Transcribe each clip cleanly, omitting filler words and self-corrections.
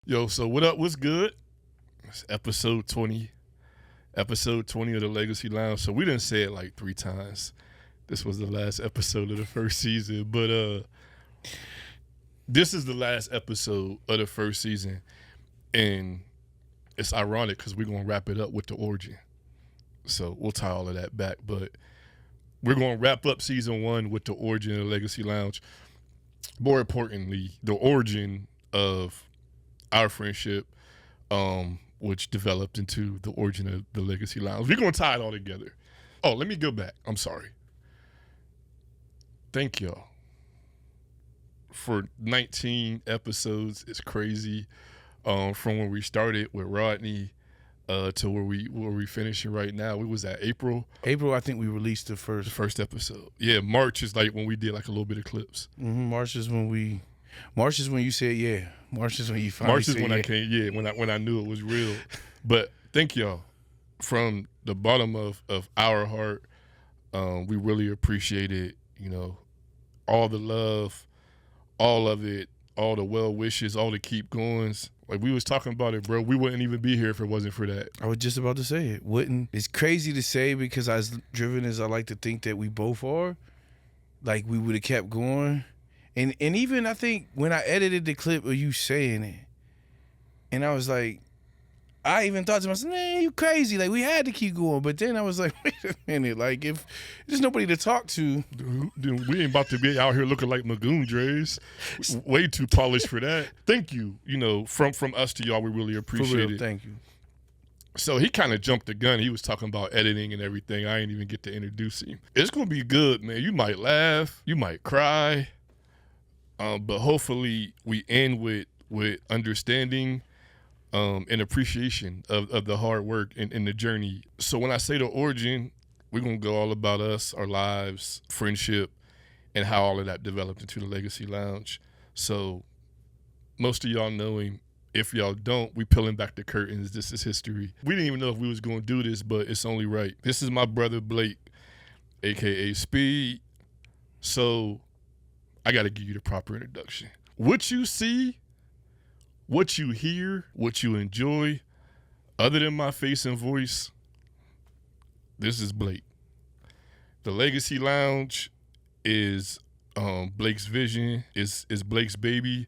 Yo, so what up? What's good? It's episode 20. Episode 20 of the Legacy Lounge. So we didn't say it like 3 times. This was the last episode of the first season. But this is the last episode of the first season. And it's ironic because we're going to wrap it up with the origin. So we'll tie all of that back. But we're going to wrap up season 1 with the origin of the Legacy Lounge. More importantly, the origin of our friendship, which developed into the origin of the Legacy Lounge. We're going to tie it all together. Oh, let me go back. I'm sorry. Thank y'all for 19 episodes. It's crazy. From when we started with Rodney to where we finishing right now. We was at April. I think we released the first episode. Yeah, March is like when we did like a little bit of clips. Mm-hmm. March is when you said yeah. March is when you finally March is said when yeah. I came. Yeah, when I knew it was real. But thank y'all from the bottom of our heart. We really appreciate it. You know, all the love, all of it, all the well wishes, all the keep goings. Like we was talking about it, bro. We wouldn't even be here if it wasn't for that. I was just about to say it. Wouldn't. It's crazy to say because as driven as I like to think that we both are, like we would have kept going. And even I think when I edited the clip of you saying it, and I was like, I even thought to myself, man, you crazy. Like, we had to keep going. But then I was like, wait a minute. Like, if there's nobody to talk to. Dude, we ain't about to be out here looking like Magoon Dre's. Way too polished for that. Thank you. You know, from us to y'all, we really appreciate it. Thank you. So he kind of jumped the gun. He was talking about editing and everything. I ain't even get to introduce him. It's going to be good, man. You might laugh. You might cry. But hopefully we end with understanding and appreciation of the hard work and the journey. So when I say the origin, we're going to go all about us, our lives, friendship, and how all of that developed into the Legacy Lounge. So most of y'all know him. If y'all don't, we peeling back the curtains. This is history. We didn't even know if we was going to do this, but it's only right. This is my brother Blake, a.k.a. Speed. So I got to give you the proper introduction. What you see, what you hear, what you enjoy, other than my face and voice, this is Blake. The Legacy Lounge is Blake's vision, is Blake's baby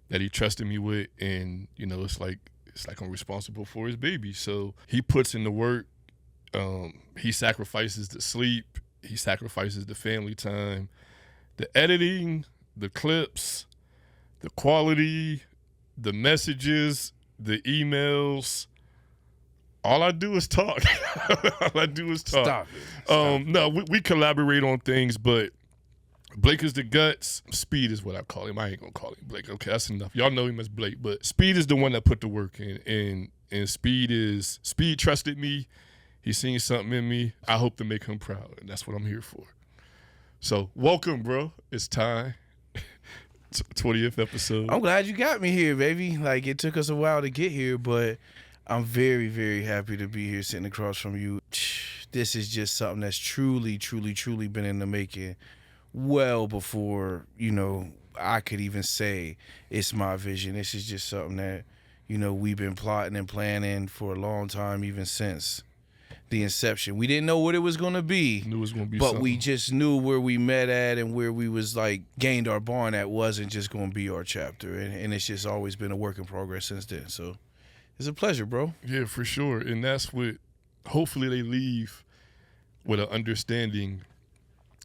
that he trusted me with, and you know, it's like I'm responsible for his baby. So he puts in the work, he sacrifices the sleep, he sacrifices the family time, the editing, the clips, the quality, the messages, the emails. All I do is talk. All I do is talk. Stop it. No, we collaborate on things, but Blake is the guts. Speed is what I call him. I ain't gonna call him Blake. Okay, that's enough. Y'all know him as Blake, but Speed is the one that put the work in. And Speed trusted me. He seen something in me. I hope to make him proud, and that's what I'm here for. So welcome, bro. It's time. 20th episode. I'm glad you got me here, baby. Like, it took us a while to get here, but I'm very, very happy to be here sitting across from you. This is just something that's truly, truly, truly been in the making well before, you know, I could even say it's my vision. This is just something that, you know, we've been plotting and planning for a long time, even since the inception. We didn't know what it was going to be, Knew it was gonna be but something. we just knew where we met at and where we was like gained our bond at wasn't just going to be our chapter. And it's just always been a work in progress since then. So it's a pleasure, bro. Yeah, for sure. And that's what, hopefully they leave with an understanding.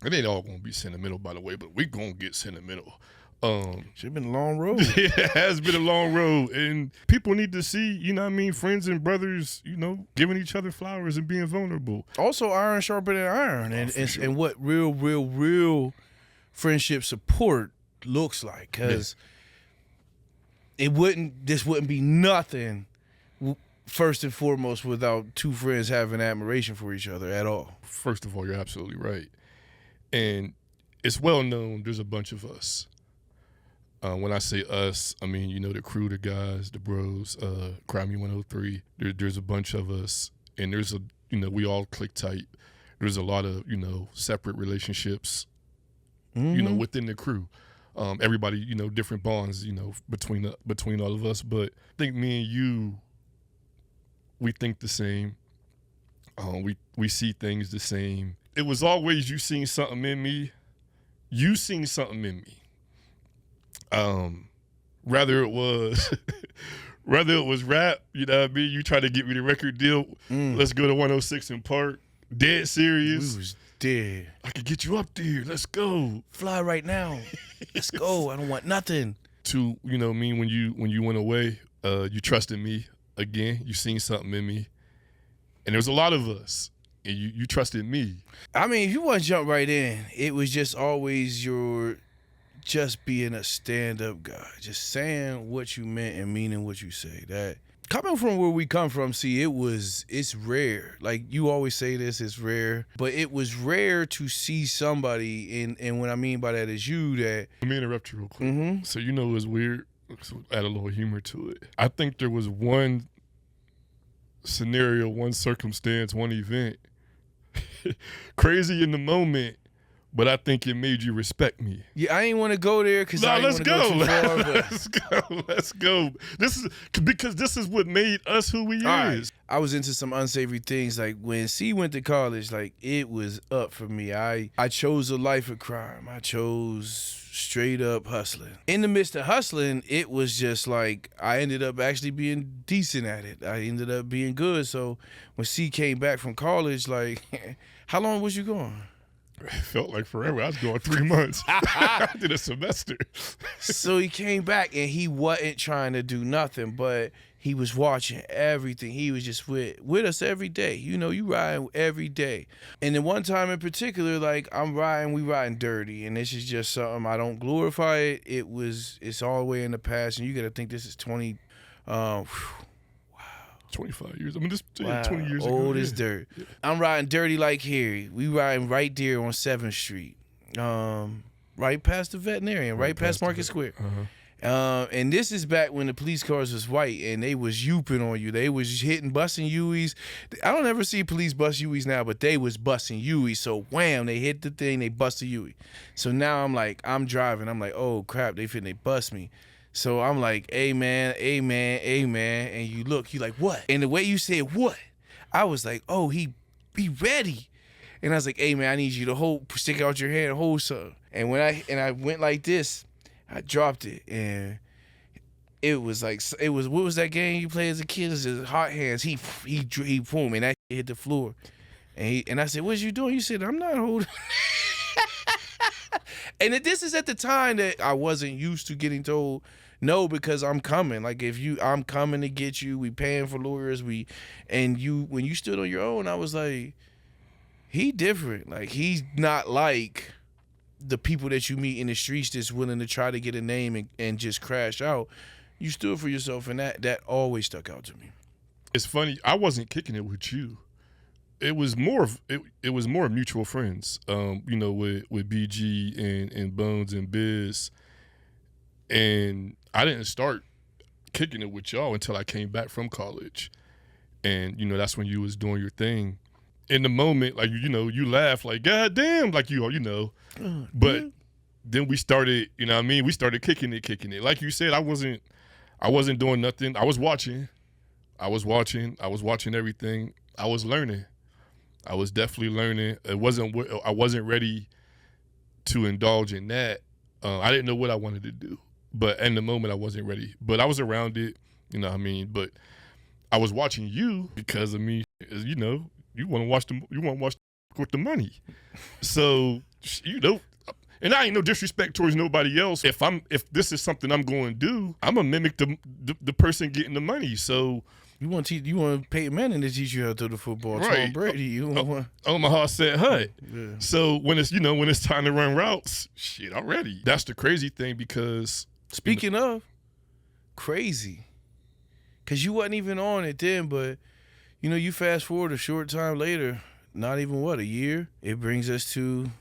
It ain't all going to be sentimental, by the way, but we going to get sentimental. Should have been a long road. Yeah, it has been a long road. And people need to see, you know what I mean, friends and brothers, you know, giving each other flowers and being vulnerable. Also, iron sharper than iron. Sure. And what real friendship support looks like. Because this wouldn't be nothing, first and foremost, without two friends having admiration for each other at all. First of all, you're absolutely right. And it's well known there's a bunch of us. When I say us, I mean, you know, the crew, the guys, the bros, Crimey 103. There's a bunch of us, and there's we all click tight. There's a lot of, you know, separate relationships, you know, within the crew. Everybody, different bonds, between all of us. But I think me and you, we think the same. We see things the same. It was always you seen something in me. You seen something in me. Rather it was rap, you know what I mean? You try to get me the record deal. Let's go to 106 in Park. Dead serious. We was dead. I could get you up there. Let's go. Fly right now. Let's go. I don't want nothing. To, me, when you went away, you trusted me again. You seen something in me. And there was a lot of us. And you trusted me. I mean, if you want to jump right in, it was just always just being a stand-up guy, just saying what you meant and meaning what you say. That coming from where we come from, see, it's rare. Like you always say this, it's rare, but it was rare to see somebody, and what I mean by that is you that. Let me interrupt you real quick. Mm-hmm. So it was weird. So add a little humor to it. I think there was one scenario, one circumstance, one event, crazy in the moment, but I think it made you respect me. Yeah, I ain't want to go there because I didn't want to go too far. Let's go. This is what made us who we is. Right. I was into some unsavory things. Like when C went to college, like it was up for me. I chose a life of crime. I chose straight up hustling. In the midst of hustling, it was just like I ended up actually being decent at it. I ended up being good. So when C came back from college, like, how long was you gone? It felt like forever. I was going 3 months. I did a semester. So he came back and he wasn't trying to do nothing, but he was watching everything. He was just with us every day. You riding every day. And then one time in particular, like we riding dirty, and this is just something, I don't glorify it. It's all the way in the past, and you got to think this is 25 years. I mean, this wow, 20 years ago. Old as dirt. Yeah. I'm riding dirty like Harry. We riding right there on 7th Street. Right past the veterinarian, right past Market Square. Uh-huh. And this is back when the police cars was white and they was youping on you. They was busting Uis. I don't ever see police bust Uis now, but they was busting Uis. So wham, they hit the thing, they busted Ui. So now I'm driving. I'm like, oh crap, they bust me. So I'm like, amen, amen, amen. And you look, you like, what? And the way you said what, I was like, oh, he ready. And I was like, hey man, I need you to stick out your hand and hold something. And when I went like this, I dropped it, and it was what was that game you played as a kid? It was just hot hands. He boom, and that hit the floor. And I said, what you doing? You said, I'm not holding. And this is at the time that I wasn't used to getting told no, because I'm coming. Like I'm coming to get you. We paying for lawyers. When you stood on your own, I was like, he different. Like he's not like the people that you meet in the streets that's willing to try to get a name and just crash out. You stood for yourself, and that always stuck out to me. It's funny. I wasn't kicking it with you. It was more mutual friends. With BG and Bones and Biz, and I didn't start kicking it with y'all until I came back from college, and that's when you was doing your thing. In the moment, like you laugh like God damn, like but then we started. We started kicking it. Like you said, I wasn't doing nothing. I was watching everything. I was learning. I was definitely learning. I wasn't ready to indulge in that. I didn't know what I wanted to do, but in the moment I wasn't ready. But I was around it, But I was watching you because you want to watch with the money. So and I ain't no disrespect towards nobody else. If this is something I'm going to do, I'm gonna mimic the person getting the money. So. You want Peyton Manning to teach you how to throw the football, right? Tom Brady, Omaha said Hut. Yeah. So when it's time to run routes, shit, I'm ready. That's the crazy thing because speaking of crazy, because you wasn't even on it then, but you fast forward a short time later, not even a year. It brings us to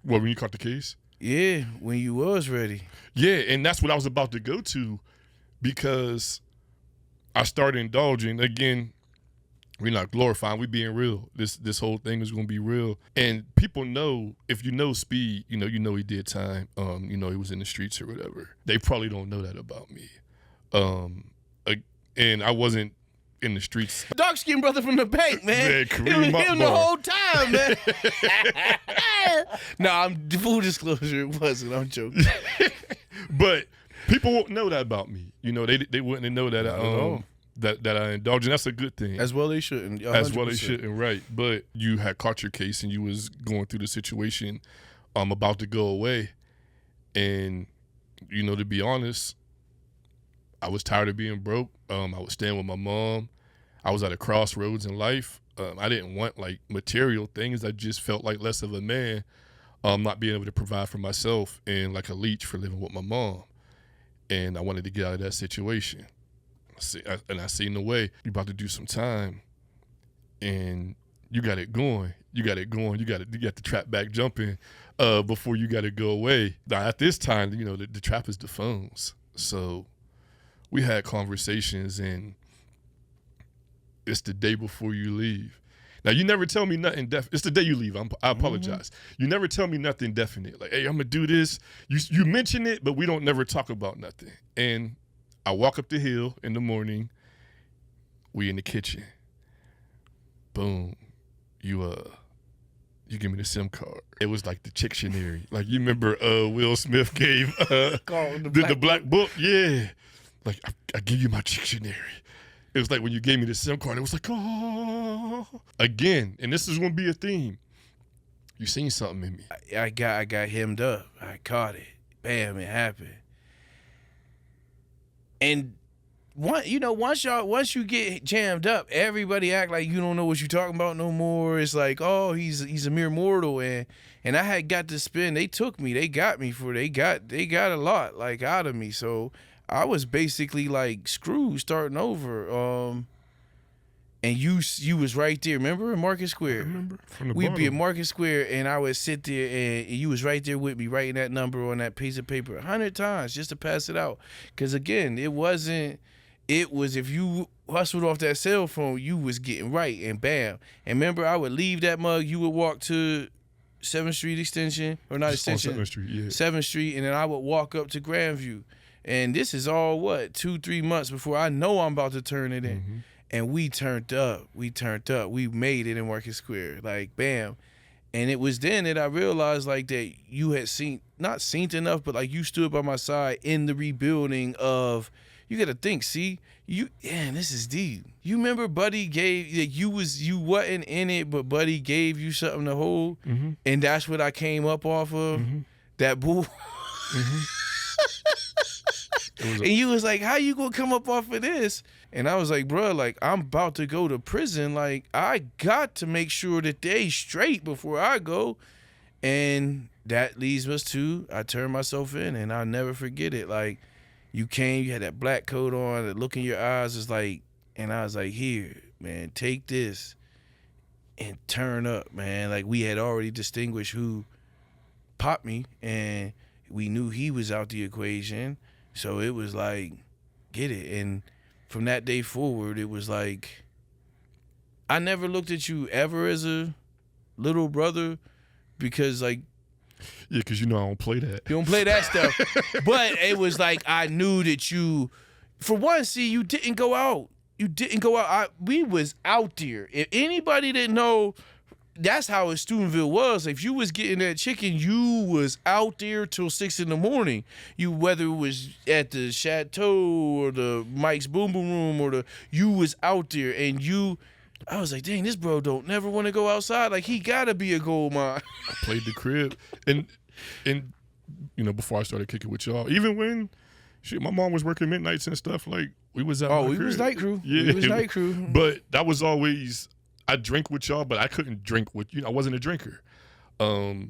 when you caught the case. Yeah, when you was ready. Yeah, and that's what I was about to go to because I started indulging again. We're not glorifying. We being real. This whole thing is gonna be real. And people know, if you know Speed, you know he did time. He was in the streets or whatever. They probably don't know that about me. And I wasn't in the streets. Dark skinned brother from the bank, man. He was him the whole time, man. No, I'm full disclosure, it wasn't. I'm joking. But people won't know that about me. They wouldn't know that that I indulge, and that's a good thing. As well they shouldn't. 100%. As well they shouldn't, right. But you had caught your case and you was going through the situation about to go away. And, to be honest, I was tired of being broke. I was staying with my mom. I was at a crossroads in life. I didn't want, like, material things. I just felt like less of a man, not being able to provide for myself and like a leech for living with my mom. And I wanted to get out of that situation. I seen the way. You about to do some time, and you got it going. You got the trap back jumping before you got to go away. Now, at this time, the trap is the phones. So we had conversations, and it's the day before you leave. Now, you never tell me nothing definite. It's the day you leave. I apologize. You never tell me nothing definite. Like, hey, I'm going to do this. You mention it, but we don't never talk about nothing. And I walk up the hill in the morning. We in the kitchen. Boom. You give me the SIM card. It was like the Chictionary. Like, you remember Will Smith gave the black book? Yeah. Like, I give you my Chictionary. It was like when you gave me the SIM card, it was like, oh. Again, and this is going to be a theme. You seen something in me. I got hemmed up. I caught it. Bam, it happened. And once you get jammed up, everybody act like you don't know what you're talking about no more. It's like, oh, he's a mere mortal, and I had got to spend. They took me, they got me they got a lot like out of me. So I was basically like screwed, starting over. And you was right there. Remember in Market Square? I remember. We'd be at Market Square, and I would sit there, and you was right there with me, writing that number on that piece of paper 100 times just to pass it out. Because again, it was if you hustled off that cell phone, you was getting right, and bam. And remember, I would leave that mug. You would walk to 7th Street Extension, or not just Extension, 7th Street, yeah. 7th Street, and then I would walk up to Grandview. And this is all 2-3 months before I know I'm about to turn it in. Mm-hmm. And we turned up. We made it in Market Square. Like, bam. And it was then that I realized, like, that you had not seen enough, but, like, you stood by my side in the rebuilding of, you got to think, this is deep. You remember Buddy gave, like, you wasn't in it, but Buddy gave you something to hold? Mm-hmm. And that's what I came up off of? Mm-hmm. That bull. Mm-hmm. And you was like, how you gonna come up off of this? And I was like, bro, like, I'm about to go to prison. Like, I got to make sure that they straight before I go. And that leads us to, I turned myself in, and I'll never forget it. Like, you came, you had that black coat on, the look in your eyes was like, and I was like, here, man, take this and turn up, man. Like, we had already distinguished who popped me, and we knew he was out the equation. So it was like, get it. And from that day forward, it was like, I never looked at you ever as a little brother because, like, yeah, because I don't play that. You don't play that stuff. But it was like, I knew that you, for one, you didn't go out. We was out there. If anybody didn't know, that's how Steubenville was. If you was getting that chicken, you was out there till 6 a.m. You, whether it was at the Chateau or the Mike's Boom Boom Room you was out there, and I was like, dang, this bro don't never want to go outside. Like, he gotta be a gold mine. I played the crib, and before I started kicking with y'all, even when my mom was working midnights and stuff, like, we was out. Oh, we was night crew. Yeah, we was night crew. But that was always, I drank with y'all, but I couldn't drink with I wasn't a drinker. I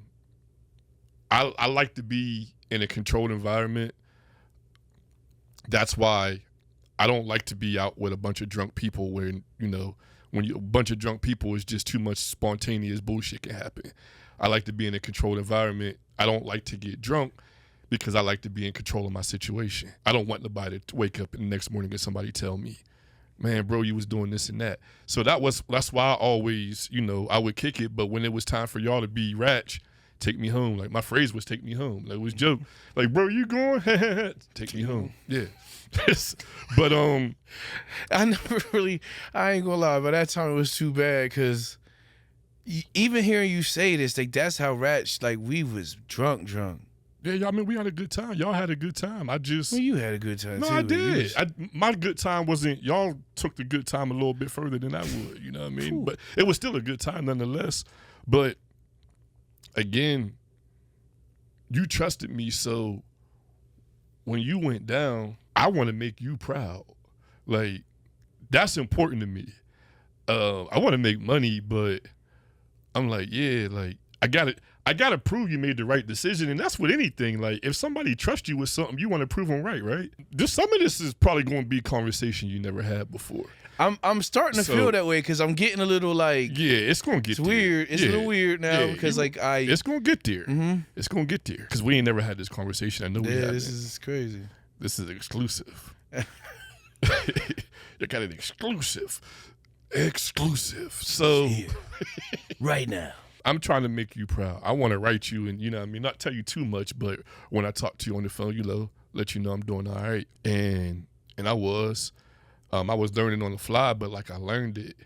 like to be in a controlled environment. That's why I don't like to be out with a bunch of drunk people where, when a bunch of drunk people is just too much spontaneous bullshit can happen. I like to be in a controlled environment. I don't like to get drunk because I like to be in control of my situation. I don't want nobody to wake up the next morning and somebody tell me man, bro, you was doing this and that. So that's why I always, I would kick it. But when it was time for y'all to be ratch, take me home. Like my phrase was take me home. Like it was joke. Like, bro, you going? Take me home. Yeah. But I never really. I ain't gonna lie. By that time, it was too bad because even hearing you say this, like that's how ratch. Like we was drunk. Yeah, I mean, we had a good time. Y'all had a good time. I just... Well, you had a good time, no, too. I did. My good time wasn't... Y'all took the good time a little bit further than I would, you know what I mean? Ooh. But it was still a good time nonetheless. But, again, you trusted me, so when you went down, I want to make you proud. Like, that's important to me. I want to make money, but I'm like, yeah, like, I gotta prove you made the right decision, and that's with anything. Like, if somebody trusts you with something, you want to prove them right? Some of this is probably going to be a conversation you never had before. I'm starting to feel that way because I'm getting a little like... Yeah, it's going to get there. It's weird. It's a little weird now because It's going to get there. Mm-hmm. It's going to get there because we ain't never had this conversation. I know we haven't. This is crazy. This is exclusive. You got an exclusive. So... right now. I'm trying to make you proud. I want to write you and, what I mean, not tell you too much, but when I talk to you on the phone, let you know I'm doing all right. And I was learning on the fly, but like I learned it.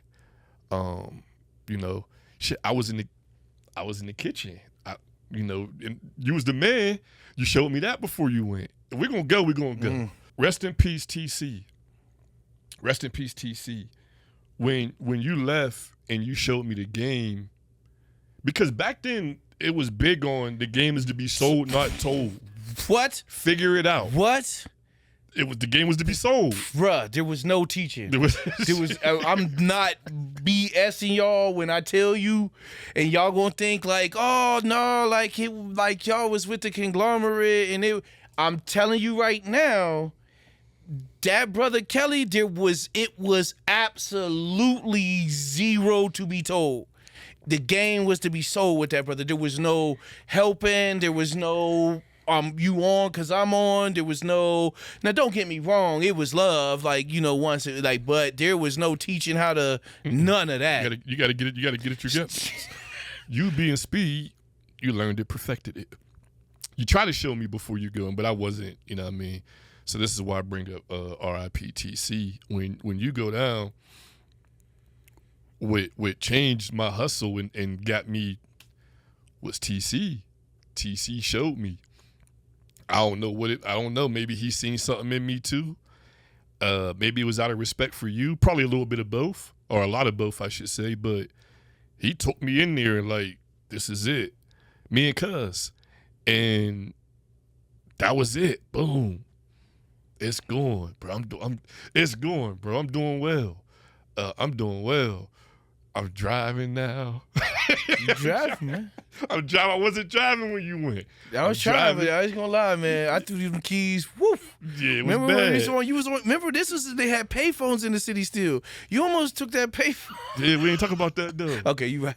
Shit, I was in the kitchen. And you was the man. You showed me that before you went. If we're going to go. Rest in peace, TC. Rest in peace, TC. When you left and you showed me the game, because back then, it was big on the game is to be sold, not told. What? Figure it out. What? The game was to be sold. Bruh, there was no teaching. There was I'm not BSing y'all when I tell you, and y'all gonna think like, oh no, like y'all was with the conglomerate, and I'm telling you right now, that brother Kelly, it was absolutely zero to be told. The game was to be sold with that brother. There was no helping. There was no you on because I'm on. There was no. Now don't get me wrong. It was love, but there was no teaching how to none of that. You gotta get it. You gotta get it together. You being Speed, you learned it, perfected it. You try to show me before you go, but I wasn't. You know what I mean? So this is why I bring up RIPTC. When you go down. What changed my hustle and got me was TC. TC showed me. I don't know. Maybe he seen something in me too. Maybe it was out of respect for you. Probably a little bit of both, or a lot of both, I should say. But he took me in there and like, this is it. Me and Cuz. And that was it. Boom. It's going, bro. It's going, bro. I'm doing well. I'm driving now. You driving, man? I'm driving. I wasn't driving when you went. I was driving. I ain't gonna lie, man. I threw you them keys. Woof. Yeah, it was bad. Remember, this was they had payphones in the city still. You almost took that payphone. Yeah, we ain't talking about that though. Okay, you right.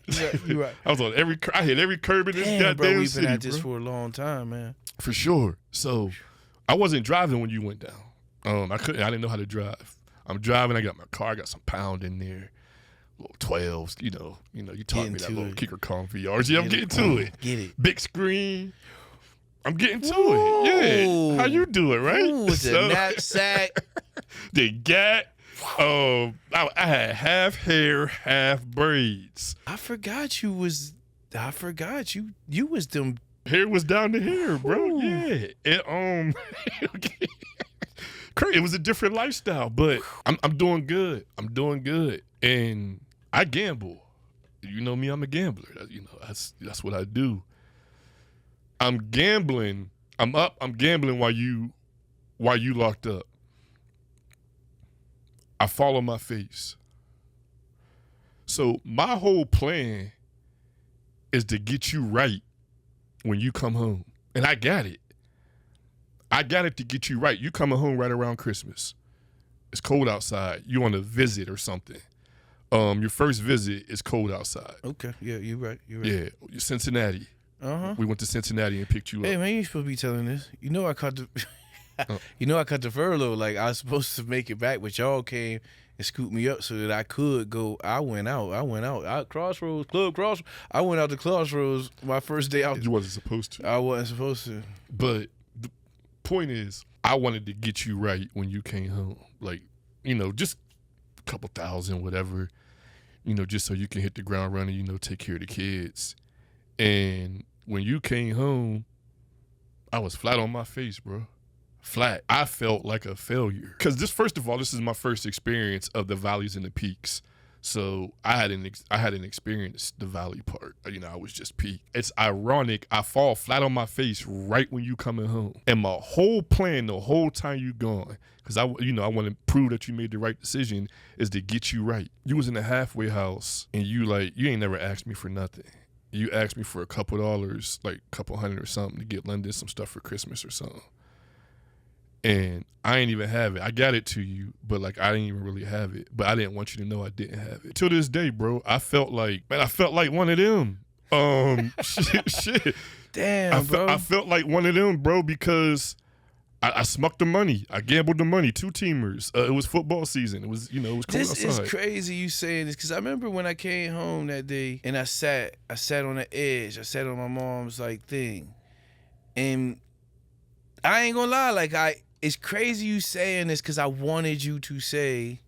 I was on I hit every curb in this goddamn bro, we've city, been at this for a long time, man. For sure. So, I wasn't driving when you went down. I didn't know how to drive. I'm driving. I got my car. I got some pound in there. Little 12s, you taught me that little kicker con VRs. Yeah, I'm getting to it. Get it. Big screen. I'm getting to it. Yeah. How you do it, right? Ooh, the knapsack. The gat. I had half hair, half braids. I forgot you was them. Hair was down to here, bro. Ooh. Yeah. It was a different lifestyle, but I'm doing good. And I gamble. You know me, I'm a gambler. That's what I do. I'm gambling. I'm gambling while you locked up. I fall on my face. So my whole plan is to get you right when you come home. And I got it. I got it to get you right. You coming home right around Christmas. It's cold outside. You on a visit or something. Your first visit is cold outside. Okay. Yeah, you're right. Yeah, Cincinnati. Uh-huh. We went to Cincinnati and picked you up. Hey man, you ain't supposed to be telling this. You know I cut the furlough. Like I was supposed to make it back, but y'all came and scoop me up so that I could go. I went out Crossroads, Club Crossroads. I went out to Crossroads my first day out. You wasn't supposed to. I wasn't supposed to. But the point is, I wanted to get you right when you came home. Like, just a couple thousand, whatever, just so you can hit the ground running, take care of the kids. And when you came home, I was flat on my face, bro. Flat. I felt like a failure. Because first of all, this is my first experience of the valleys and the peaks. So I hadn't experienced the valley part. I was just peak. It's ironic. I fall flat on my face right when you coming home. And my whole plan the whole time you gone, because I want to prove that you made the right decision, is to get you right. You was in a halfway house and you ain't never asked me for nothing. You asked me for a couple dollars, like a couple $100 or something, to get London some stuff for Christmas or something. And I ain't even have it. I got it to you, but I didn't even really have it. But I didn't want you to know I didn't have it. Till this day, bro, I felt like one of them. Shit. Damn, bro. I felt like one of them, bro, because I smucked the money. I gambled the money. 2-teamers. It was football season. It was, it was cold outside. This is crazy you saying this, because I remember when I came home that day and I sat on the edge. I sat on my mom's thing. And I ain't gonna lie, it's crazy you saying this, because I wanted you to say,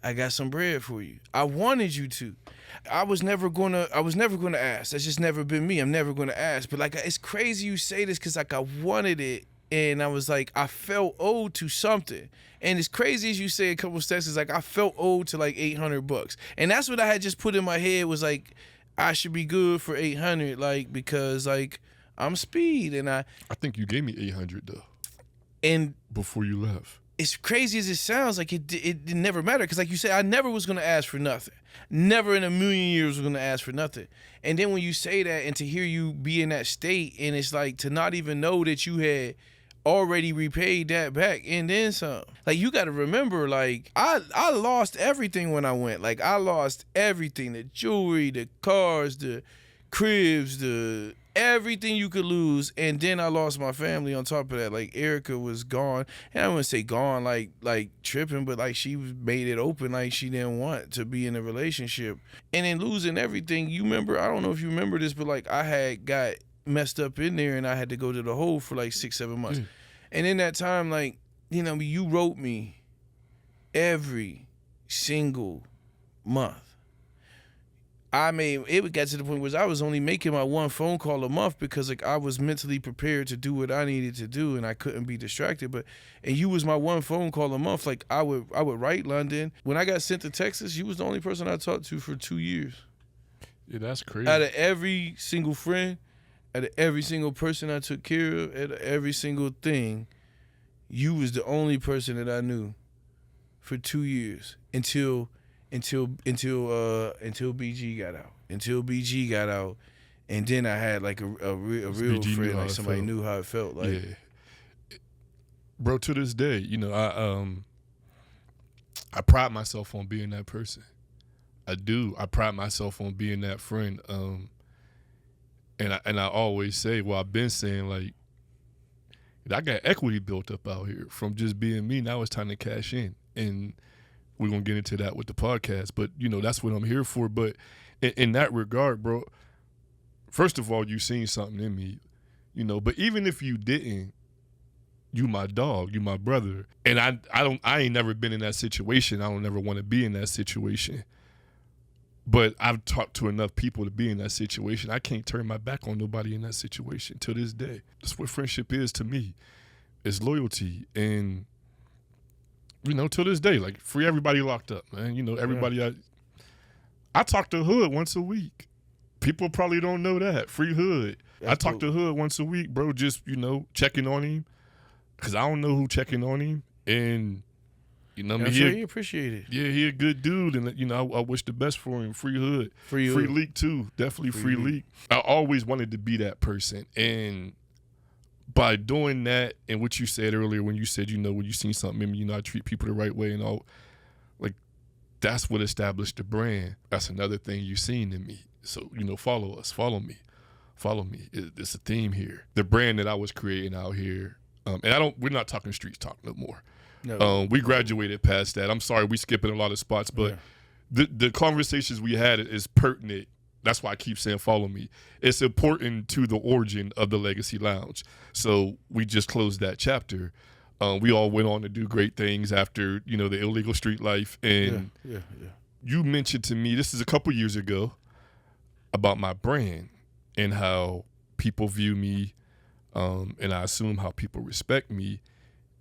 I got some bread for you. I wanted you to. I was never gonna ask. That's just never been me. I'm never gonna ask. But it's crazy you say this, because I wanted it, and I was I felt owed to something. And as crazy as you say a couple of steps, I felt owed to $800. And that's what I had just put in my head was I should be good for 800, because I'm speed, and I think you gave me 800 though. And before you left, as crazy as it sounds, it never mattered, because you said, I never was gonna ask for nothing. Never in a million years was gonna ask for nothing. And then when you say that, and to hear you be in that state, and it's to not even know that you had already repaid that back and then some. You got to remember, I lost everything when I went. I lost everything: the jewelry, the cars, the cribs, the everything you could lose. And then I lost my family on top of that. Erica was gone, and I wouldn't say gone like tripping, but she made it open, she didn't want to be in a relationship. And then losing everything, you remember, I don't know if you remember this, but I had got messed up in there, and I had to go to the hole for 6-7 months. And in that time, you wrote me every single month. It got to the point where I was only making my one phone call a month, because I was mentally prepared to do what I needed to do, and I couldn't be distracted. And you was my one phone call a month. I would write London. When I got sent to Texas, you was the only person I talked to for 2 years. Yeah, that's crazy. Out of every single friend, out of every single person I took care of, out of every single thing, you was the only person that I knew for 2 years until BG got out. Until BG got out, and then I had a real BG friend, somebody knew how it felt. Yeah. Bro, to this day, I pride myself on being that person. I do. I pride myself on being that friend. And I always say, I've been saying, I got equity built up out here from just being me. Now it's time to cash in. And we're going to get into that with the podcast. But, that's what I'm here for. But in that regard, bro, first of all, you seen something in me, But even if you didn't, you my dog, you my brother. And I ain't never been in that situation. I don't ever want to be in that situation. But I've talked to enough people to be in that situation. I can't turn my back on nobody in that situation to this day. That's what friendship is to me. It's loyalty. And, to this day, free everybody locked up, man. Everybody. I talk to Hood once a week. People probably don't know that. Free Hood. I talk to Hood once a week, bro, just, checking on him. Because I don't know who checking on him. And, I'm sure he appreciate it. Yeah, he a good dude, and I wish the best for him. Free Hood, free Leak too, definitely free Leak. I always wanted to be that person, and by doing that, and what you said earlier when you said, when you seen something in me, I treat people the right way and all, that's what established the brand. That's another thing you seen in me. So follow us, follow me. It's a theme here. The brand that I was creating out here, and we're not talking street talk no more. No. We graduated past that. I'm sorry, we skipping a lot of spots, but the conversations we had is pertinent. That's why I keep saying follow me. It's important to the origin of the Legacy Lounge. So we just closed that chapter. We all went on to do great things after, the illegal street life. And you mentioned to me, this is a couple years ago, about my brand and how people view me, and I assume how people respect me,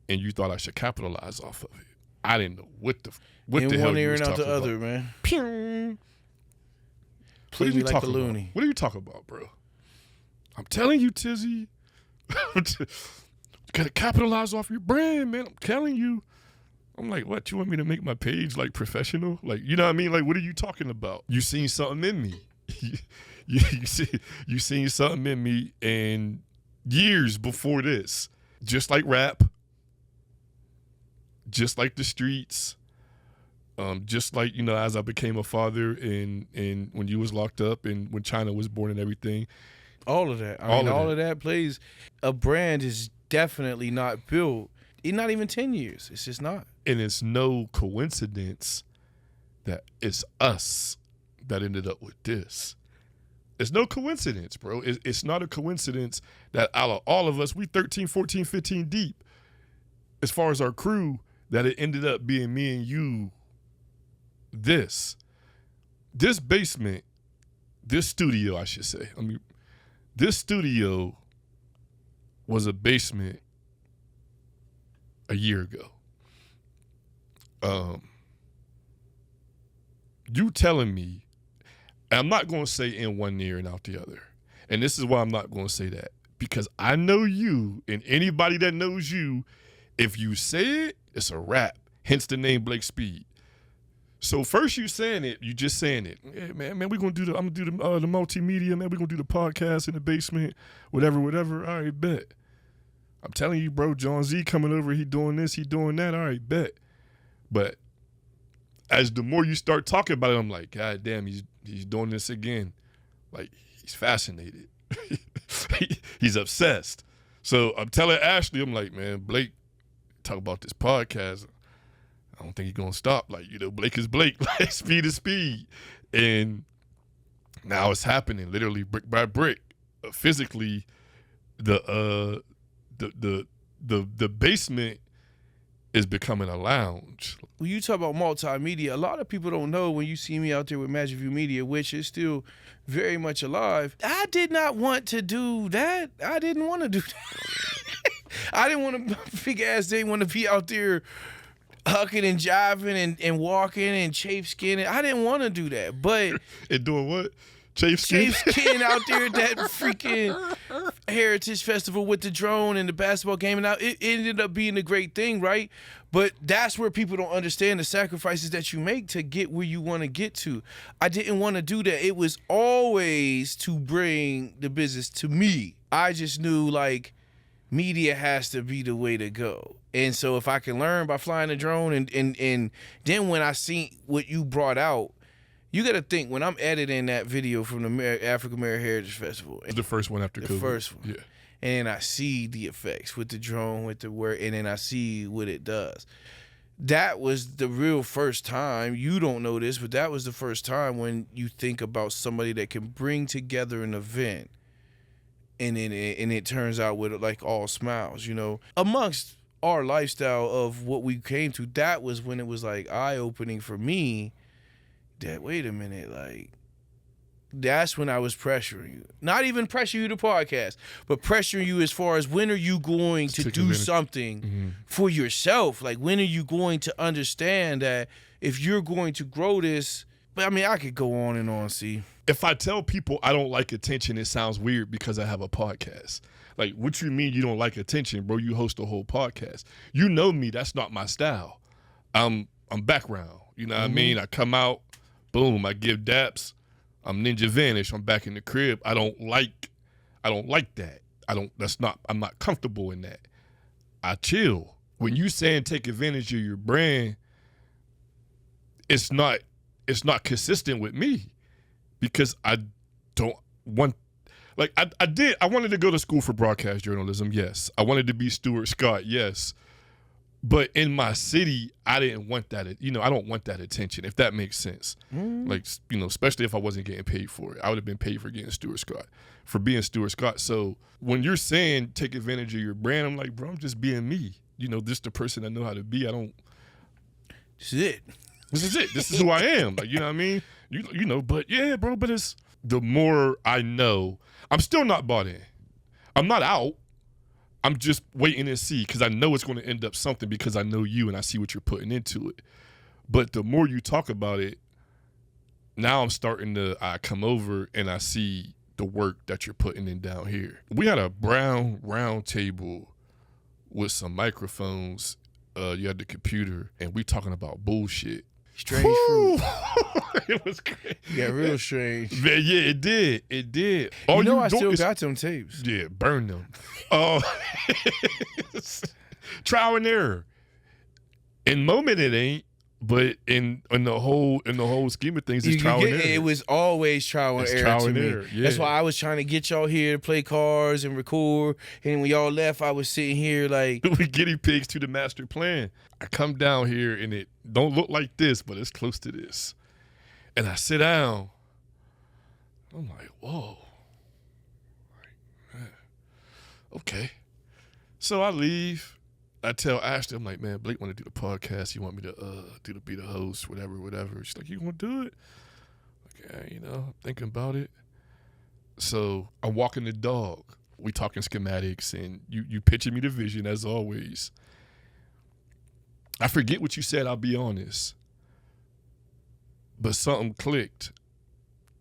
and you thought I should capitalize off of it. I didn't know what the in hell one you ear was and out talking the about. other, man. Pew! What Play are me you like a talking loony. about? What are you talking about, bro? I'm telling you, Tizzy. You gotta capitalize off your brand, man. I'm telling you. I'm like, what? You want me to make my page like professional? Like, you know what I mean? Like, what are you talking about? You seen something in me. you seen something in me, and years before this, just like rap, just like the streets, just like, as I became a father and when you was locked up and when China was born and everything. All of that. All of that plays. A brand is definitely not built in not even 10 years. It's just not. And it's no coincidence that it's us that ended up with this. It's no coincidence, bro. It's not a coincidence that out of all of us, we 13, 14, 15 deep, as far as our crew, that it ended up being me and you. This basement, this studio, I should say. This studio was a basement a year ago. You telling me, and I'm not going to say in one ear and out the other. And this is why I'm not going to say that. Because I know you, and anybody that knows you, if you say it, it's a rap. Hence the name Blake Speed. So first you saying it, you just saying it. Yeah, man, we're going to do I'm going to do the multimedia, man. We're going to do the podcast in the basement, whatever. All right, bet. I'm telling you, bro, John Z coming over, he doing this, he doing that. All right, bet. But as the more you start talking about it, I'm like, God damn, he's doing this again. Like, he's fascinated. He's obsessed. So I'm telling Ashley, I'm like, man, Blake, talk about this podcast. I don't think he's going to stop. Like, Blake is Blake. Like, speed is speed. And now it's happening literally brick by brick. Physically, the basement is becoming a lounge. When you talk about multimedia, a lot of people don't know when you see me out there with Magic View Media, which is still very much alive. I did not want to do that. I didn't want to do that. I didn't want to, big ass didn't want to be out there hucking and jiving and walking and chafe skinning. I didn't want to do that. But and doing what? Chafe skin out there at that freaking Heritage Festival with the drone and the basketball game. And now it ended up being a great thing, right? But that's where people don't understand the sacrifices that you make to get where you want to get to. I didn't want to do that. It was always to bring the business to me. I just knew, like, media has to be the way to go. And so if I can learn by flying a drone and then when I see what you brought out, you got to think, when I'm editing that video from the African American Heritage Festival. The first one after COVID. The first one. Yeah. And then I see the effects with the drone, with the work, and then I see what it does. That was the real first time. You don't know this, but that was the first time when you think about somebody that can bring together an event and then it turns out with, like, all smiles, Amongst our lifestyle of what we came to, that was when it was, like, eye-opening for me that, wait a minute, like, that's when I was pressuring you. Not even pressuring you to podcast, but pressuring you as far as when are you going to do something for yourself? Like, when are you going to understand that if you're going to grow this? But I mean, I could go on and on, see. If I tell people I don't like attention, it sounds weird because I have a podcast. Like, what you mean you don't like attention, bro? You host a whole podcast. You know me, that's not my style. I'm background. You know what I mean? I come out, boom, I give daps. I'm Ninja Vanish. I'm back in the crib. I don't like that. I'm not comfortable in that. I chill. When you saying take advantage of your brand, it's not consistent with me because I don't want, like, I wanted to go to school for broadcast journalism. Yes. I wanted to be Stuart Scott. Yes. But in my city, I didn't want that. I don't want that attention, if that makes sense. Like, especially if I wasn't getting paid for it. I would have been paid for being Stuart Scott. So when you're saying take advantage of your brand, I'm like, bro, I'm just being me. This the person I know how to be. This is it. This is it. This is who I am. Like, you know what I mean? But yeah, bro, but it's the more I know, I'm still not bought in. I'm not out. I'm just waiting to see, because I know it's going to end up something, because I know you and I see what you're putting into it. But the more you talk about it, now I'm starting to come over and I see the work that you're putting in down here. We had a brown round table with some microphones. You had the computer, and we talking about bullshit. Strange fruit. It was crazy. Yeah, real strange. Man, yeah, it did. I still got them tapes. Yeah, burn them. Trial and error. In moment it ain't, but in the whole scheme of things, it's trial and error. It was always trial and error to me. Yeah. That's why I was trying to get y'all here to play cards and record. And when y'all left, I was sitting here like, we guinea pigs to the master plan. I come down here and it don't look like this, but it's close to this. And I sit down. I'm like, whoa. Okay. So I leave. I tell Ashley, I'm like, man, Blake want to do the podcast. He want me to be the host, whatever. She's like, you want to do it? Okay, I'm thinking about it. So I'm walking the dog. We talking schematics, and you pitching me the vision as always. I forget what you said, I'll be honest. But something clicked.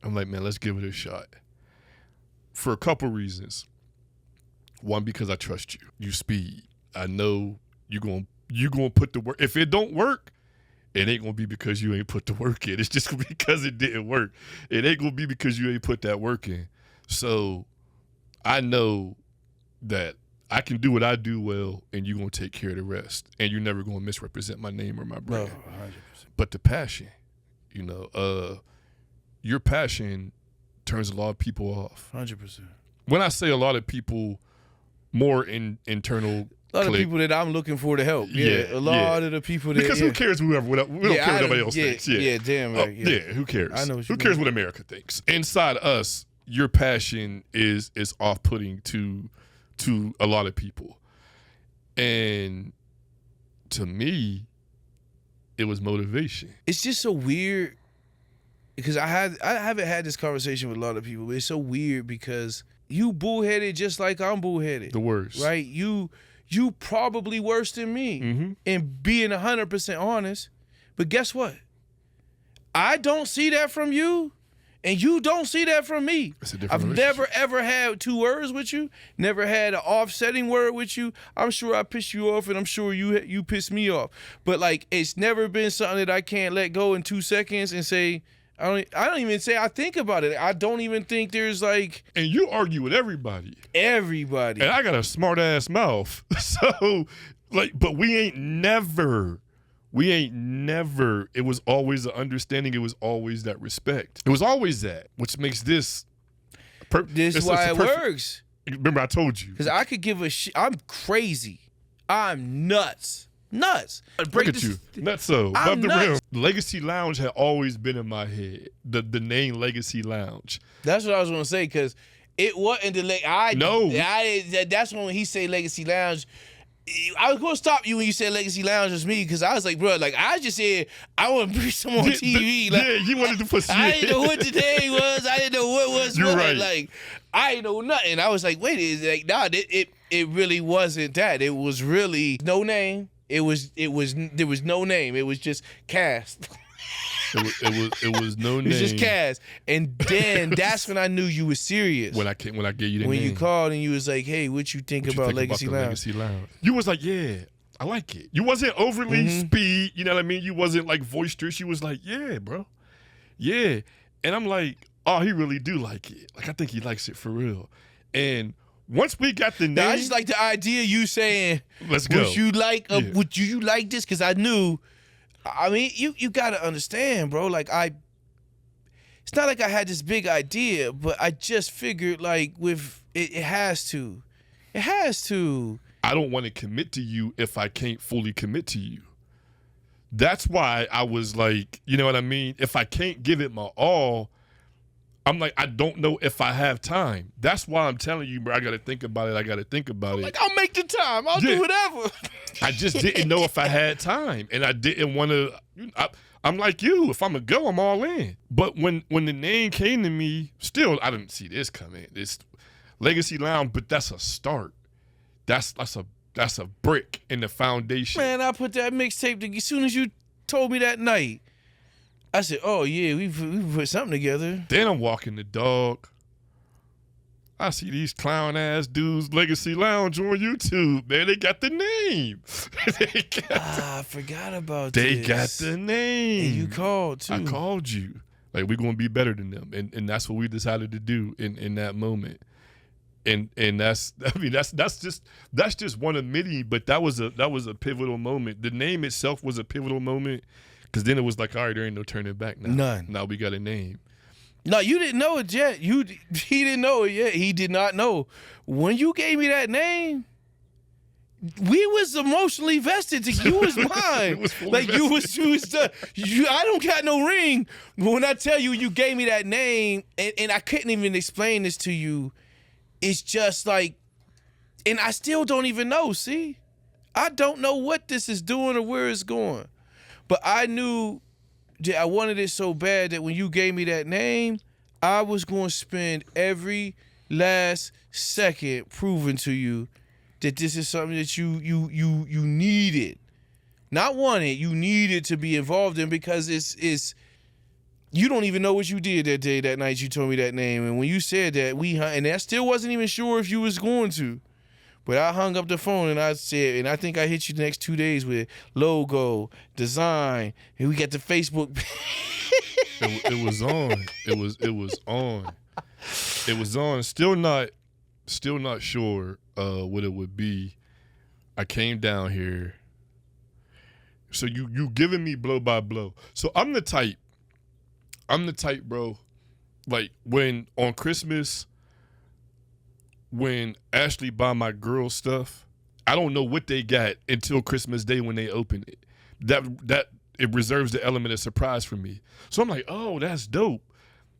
I'm like, man, let's give it a shot. For a couple reasons. One, because I trust you. You speed. I know you gonna put the work. If it don't work, it ain't gonna be because you ain't put the work in. It's just gonna be because it didn't work. It ain't gonna be because you ain't put that work in. So I know that I can do what I do well, and you're gonna take care of the rest. And you're never gonna misrepresent my name or my brand. No, 100%. But the passion, your passion turns a lot of people off. 100%. When I say a lot of people, more internal. A lot of people that I'm looking for to help. Yeah, a lot of the people that. Because who cares we don't care what nobody else thinks. Yeah, damn right. Yeah, who cares? I know what you who cares mean. what America thinks? Inside us, your passion is off-putting to a lot of people. And to me, it was motivation. It's just so weird because I haven't had this conversation with a lot of people, but it's so weird because you bullheaded just like I'm bullheaded. The worst. Right? You probably worse than me. Mm-hmm. And being 100% honest. But guess what? I don't see that from you. And you don't see that from me. It's a different I've never, ever had two words with you. Never had an offsetting word with you. I'm sure I pissed you off, and I'm sure you pissed me off. But, it's never been something that I can't let go in 2 seconds and say, I don't even say I think about it. I don't even think there's, And you argue with everybody. Everybody. And I got a smart-ass mouth. So, but we ain't never, it was always an understanding. It was always that respect. It was always that, which makes this. This is why it works. Remember I told you. Because I could give a shit. I'm crazy. I'm nuts. Look at you. Nutso. Above the rim. Legacy Lounge had always been in my head. The name Legacy Lounge. That's what I was going to say, because it wasn't the that's when he said Legacy Lounge. I was going to stop you when you said Legacy Lounge was me, because I was like, bro, I just said I want to bring someone on TV. You wanted to put I didn't know what today was. I didn't know what was. You're right. I didn't know nothing. I was like, wait, it really wasn't that. It was really no name. There was no name. It was just cast. It was no name. It was just cast. And then that's when I knew you were serious. When I gave you the name. When you called and you was like, hey, what you think about Legacy Lounge? You was like, yeah, I like it. You wasn't overly speed, you know what I mean? You wasn't boisterous. You was like, yeah, bro. Yeah. And I'm like, oh, he really do like it. I think he likes it for real. And once we got the name, now, I just like the idea of you saying, let's go. Would you like this? Because I knew, I mean, you got to understand, bro. It's not like I had this big idea, but I just figured with it has to. I don't want to commit to you if I can't fully commit to you. That's why I was like, you know what I mean? If I can't give it my all, I'm like, I don't know if I have time. That's why I'm telling you, bro, I got to think about it. I got to think about it. Like, I'll make the time. I'll do whatever. I just didn't know if I had time. And I didn't want to, I'm like you. If I'm going to go, I'm all in. But when the name came to me, still, I didn't see this coming. This Legacy Lounge, but that's a start. That's a brick in the foundation. Man, I put that mixtape as soon as you told me that night. I said, oh, yeah, we put something together. Then I'm walking the dog. I see these clown-ass dudes, Legacy Lounge on YouTube. Man, they got the name. I forgot about this. They got the And name. you called, too. I called you. Like, we're going to be better than them. And that's what we decided to do in that moment. And that's just one of many, but that was a pivotal moment. The name itself was a pivotal moment, because then it was like, all right, there ain't no turning back now. None. Now we got a name. No, you didn't know it yet. He didn't know it yet. He did not know. When you gave me that name, we was emotionally vested. You was mine. Like you was I don't got no ring. But when I tell you, you gave me that name, and I couldn't even explain this to you. It's just like, and I still don't even know, see? I don't know what this is doing or where it's going. But I knew that I wanted it so bad that when you gave me that name, I was going to spend every last second proving to you that this is something that you needed. Not wanted, you needed to be involved in, because it's you don't even know what you did that day, that night you told me that name. And when you said that, and I still wasn't even sure if you was going to. But I hung up the phone and I said, and I think I hit you the next 2 days with logo, design, and we got the Facebook. It was on. It was on. It was on. Still not sure what it would be. I came down here. So you giving me blow by blow. So I'm the type, bro, like when on Christmas, when Ashley buy my girl stuff, I don't know what they got until Christmas Day when they open it. That it reserves the element of surprise for me. So I'm like, oh, that's dope.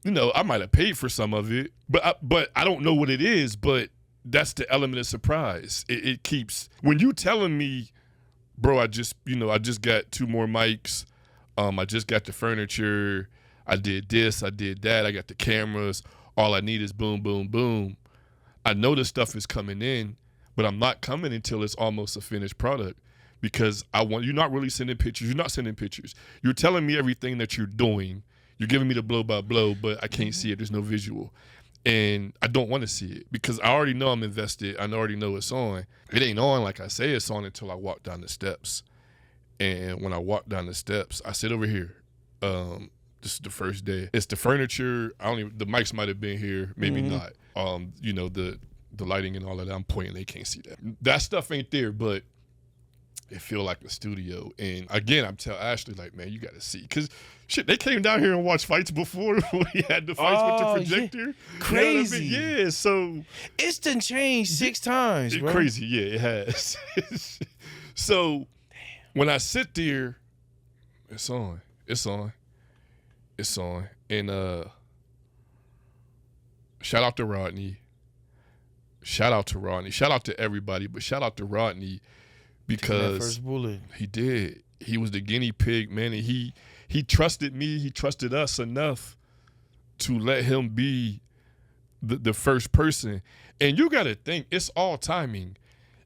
You know, I might have paid for some of it, but I don't know what it is, but that's the element of surprise. It keeps, when you telling me, bro, I just got 2 more mics. I just got the furniture. I did this, I did that. I got the cameras. All I need is boom, boom, boom. I know the stuff is coming in, but I'm not coming until it's almost a finished product, because you're not really sending pictures. You're not sending pictures. You're telling me everything that you're doing. You're giving me the blow by blow, but I can't see it. There's no visual. And I don't want to see it, because I already know I'm invested. I already know it's on. It ain't on like I say it's on until I walk down the steps. And when I walk down the steps, I sit over here. This is the first day. It's the furniture. The mics might have been here, maybe not. The lighting and all of that, I'm pointing, they can't see that. That stuff ain't there, but it feel like a studio. And again, I'm telling Ashley, like, man, you got to see. Because, shit, they came down here and watched fights before we had the fights with the projector. Yeah. Crazy. You know what I mean? Yeah, so. It's done changed 6 times, bro. Crazy, yeah, it has. So, when I sit there, it's on. And shout out to Rodney. Shout out to everybody, but shout out to Rodney, because that first bullet. He did. He was the guinea pig, man, and he trusted me. He trusted us enough to let him be the first person. And you got to think, it's all timing.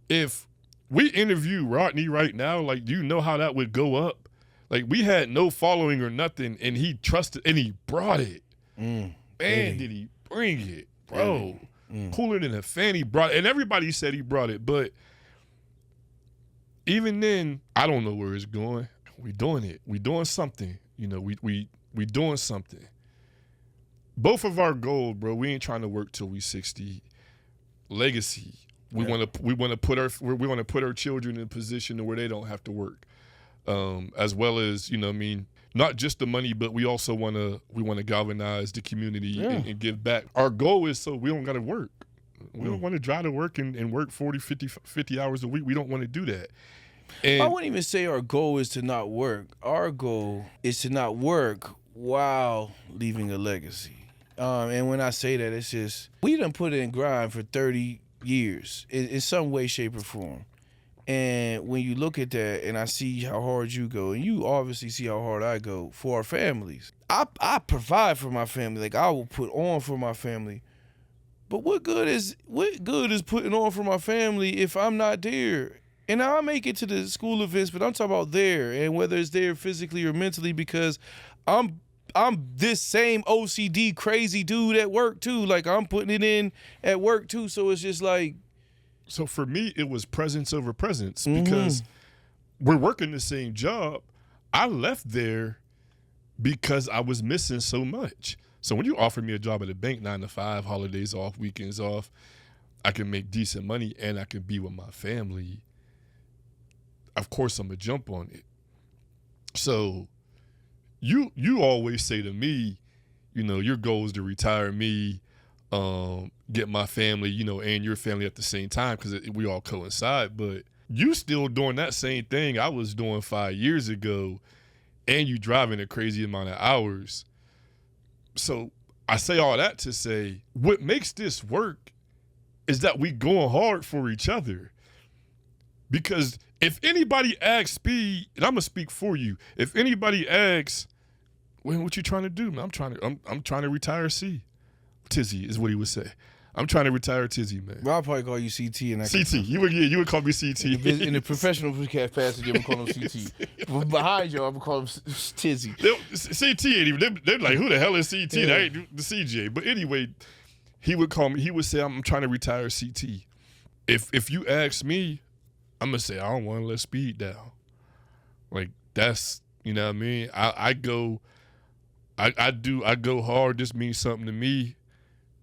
If we interview Rodney right now, like, do you know how that would go up? Like, we had no following or nothing, and he trusted, and he brought it. Man, did he bring it, bro. Cooler than a fan, he brought it. And everybody said he brought it, but even then, I don't know where it's going. We doing it. We doing something. You know, we doing something. Both of our goals, bro, we ain't trying to work till we 60. Legacy. We want to put our children in a position where they don't have to work. As well as, you know what I mean, not just the money, but we also want to galvanize the community and give back. Our goal is so we don't got to work. We don't want to drive to work and work 40, 50 hours a week. We don't want to do that. And I wouldn't even say our goal is to not work. Our goal is to not work while leaving a legacy. And when I say that, it's just, we done put in grind for 30 years in some way, shape, or form. And when you look at that and I see how hard you go, and you obviously see how hard I go for our families, I provide for my family. Like, I will put on for my family. But what good is putting on for my family if I'm not there? And I'll make it to the school events, but I'm talking about there, and whether it's there physically or mentally, because I'm this same OCD crazy dude at work too. Like, I'm putting it in at work too. So it's just like. So for me, it was presence over presence, because we're working the same job. I left there because I was missing so much. So when you offer me a job at a bank, 9 to 5, holidays off, weekends off, I can make decent money and I can be with my family. Of course, I'm gonna jump on it. So you always say to me, your goal is to retire me, get my family, and your family at the same time, because we all coincide. But you still doing that same thing I was doing 5 years ago, and you driving a crazy amount of hours. So I say all that to say, what makes this work is that we going hard for each other. Because if anybody asks Speed, and I'm gonna speak for you, if anybody asks, well, what you trying to do, man? I'm trying to retire Tizzy is what he would say. I'm trying to retire Tizzy, man. Well, I'll probably call you CT. And CT. You would call me CT. In the professional passage, I'm going to call him CT. But behind you, I'm going to call him Tizzy. CT ain't even, they're like, who the hell is CT? Yeah. That ain't the CJ. But anyway, he would call me, he would say, I'm trying to retire CT. If you ask me, I'm going to say, I don't want to let Speed down. Like, that's, you know what I mean? I go hard. This means something to me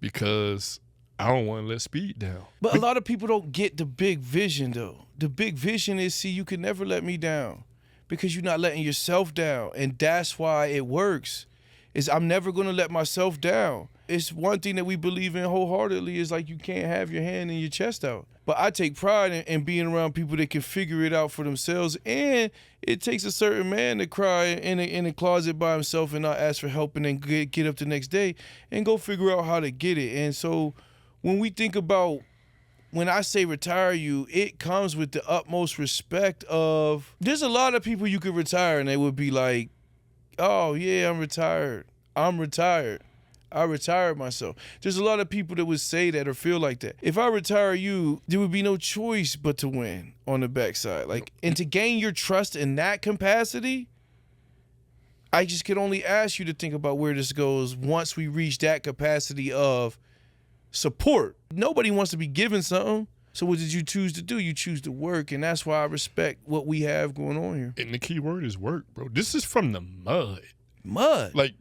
because I don't want to let Speed down. But a lot of people don't get the big vision, though. The big vision is, see, you can never let me down because you're not letting yourself down. And that's why it works, is I'm never going to let myself down. It's one thing that we believe in wholeheartedly is like you can't have your hand in your chest out. But I take pride in being around people that can figure it out for themselves. And it takes a certain man to cry in a closet by himself and not ask for help and then get up the next day and go figure out how to get it. And so when we think about, when I say retire you, it comes with the utmost respect of, there's a lot of people you could retire and they would be like, oh yeah, I'm retired. I retired myself. There's a lot of people that would say that or feel like that. If I retire you, there would be no choice but to win on the backside. Like, and to gain your trust in that capacity, I just can only ask you to think about where this goes once we reach that capacity of support. Nobody wants to be given something. So what did you choose to do? You choose to work, and that's why I respect what we have going on here. And the key word is work, bro. This is from the mud. Mud. Like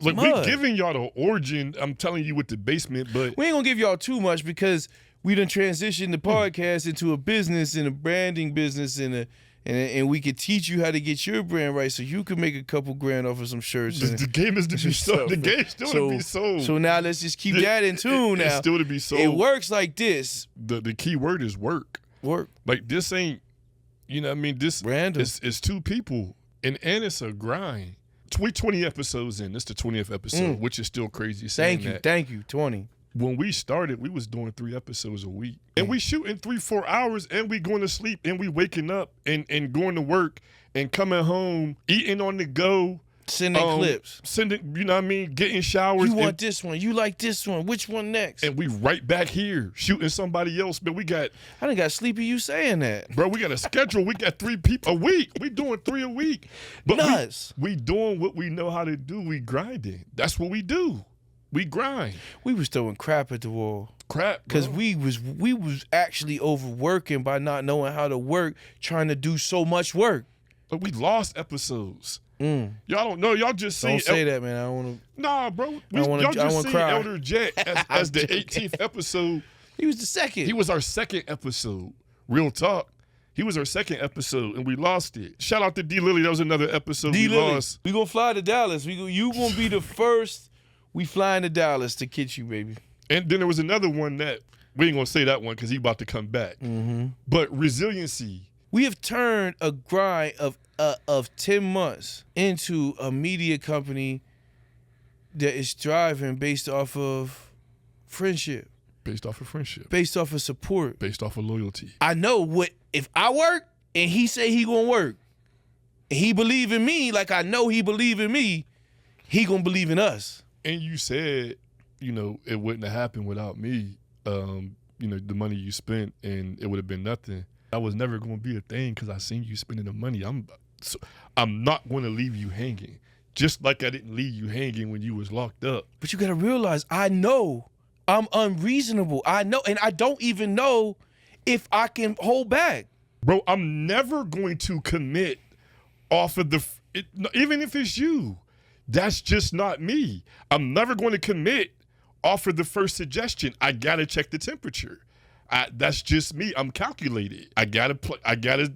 we giving y'all the origin. I'm telling you with the basement, but we ain't gonna give y'all too much because we done transitioned the podcast into a business and a branding business and we could teach you how to get your brand right so you can make a couple grand off of some shirts. The game is to be sold. The game still to be sold. So now let's just keep that in tune. Now it's still to be sold. It works like this. The key word is work. Work. Like, this ain't, you know what I mean? This random. It's two people and it's a grind. We 20 episodes in. This is the 20th episode, which is still crazy saying that. Thank you, 20. When we started, we was doing 3 episodes a week. And we shooting 3-4 hours and we going to sleep and we waking up and going to work and coming home, eating on the go. Sending clips. Sending, you know what I mean? Getting showers. You want this one. You like this one. Which one next? And we right back here shooting somebody else. But I done got sleepy you saying that. Bro, we got a schedule. We got 3 people a week. We doing 3 a week. But nuts. We doing what we know how to do. We grinding. That's what we do. We grind. We was throwing crap at the wall. Crap, because we was actually overworking by not knowing how to work, trying to do so much work. But we lost episodes. Y'all don't know. Y'all just don't say that, man. I don't want to. Nah, bro. Y'all just seen Elder Jet as the 18th episode. He was the second. He was our second episode. Real talk. He was our second episode, and we lost it. Shout out to D Lily. That was another episode we lost. We gonna fly to Dallas. You gonna be the first. We flying to Dallas to catch you, baby. And then there was another one that we ain't gonna say that one because he about to come back. But resiliency. We have turned a grind of 10 months into a media company that is thriving based off of friendship. Based off of friendship. Based off of support. Based off of loyalty. I know what if I work and he say he gonna work, and he believe in me like I know he believe in me, he gonna believe in us. And you said, you know, it wouldn't have happened without me. You know, the money you spent, and it would have been nothing. I was never gonna be a thing because I seen you spending the money. I'm not going to leave you hanging. Just like I didn't leave you hanging when you was locked up. But you got to realize, I know I'm unreasonable. I know, and I don't even know if I can hold back. Bro, I'm never going to commit off of even if it's you. That's just not me. I'm never going to commit off of the first suggestion. I got to check the temperature. That's just me. I'm calculated. I got to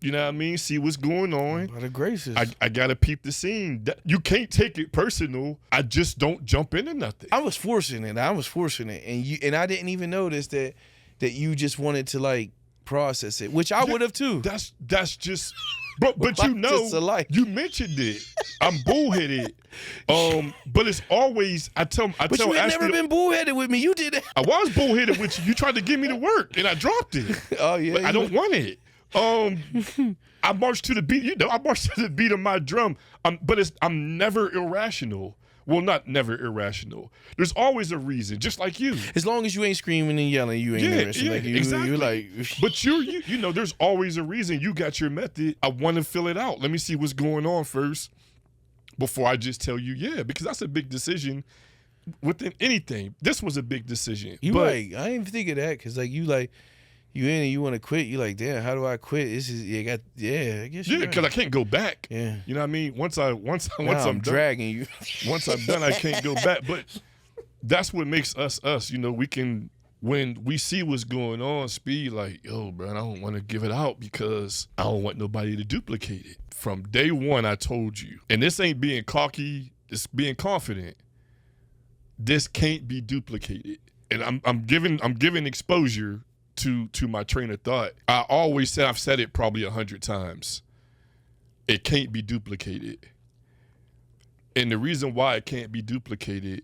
you know what I mean? See what's going on. By the graces. I got to peep the scene. You can't take it personal. I just don't jump into nothing. I was forcing it. And I didn't even notice that you just wanted to like process it, which I would have too. That's just, but you know, you mentioned it. I'm bullheaded. But it's always, But you had never been bullheaded with me. You did that. I was bullheaded with you. You tried to get me to work and I dropped it. Oh yeah. But I don't want it. I marched to the beat. You know, I marched to the beat of my drum. But I'm never irrational. Well, not never irrational. There's always a reason, just like you. As long as you ain't screaming and yelling, you ain't irrational. Yeah, like exactly. You're like, but you know, there's always a reason. You got your method. I want to fill it out. Let me see what's going on first before I just tell you, yeah, because that's a big decision within anything. This was a big decision. I didn't even think of that because like you in and you want to quit. You like, damn, how do I quit? This is I guess. Yeah, because I can't go back. Yeah, you know what I mean. Once I'm done, dragging you. Once I'm done, I can't go back. But that's what makes us us. You know, we can when we see what's going on. Speed like, yo, bro, I don't want to give it out because I don't want nobody to duplicate it. From day one, I told you, and this ain't being cocky. It's being confident. This can't be duplicated, and I'm giving exposure to my train of thought. I always say, I've said it probably 100 times, it can't be duplicated. And the reason why it can't be duplicated,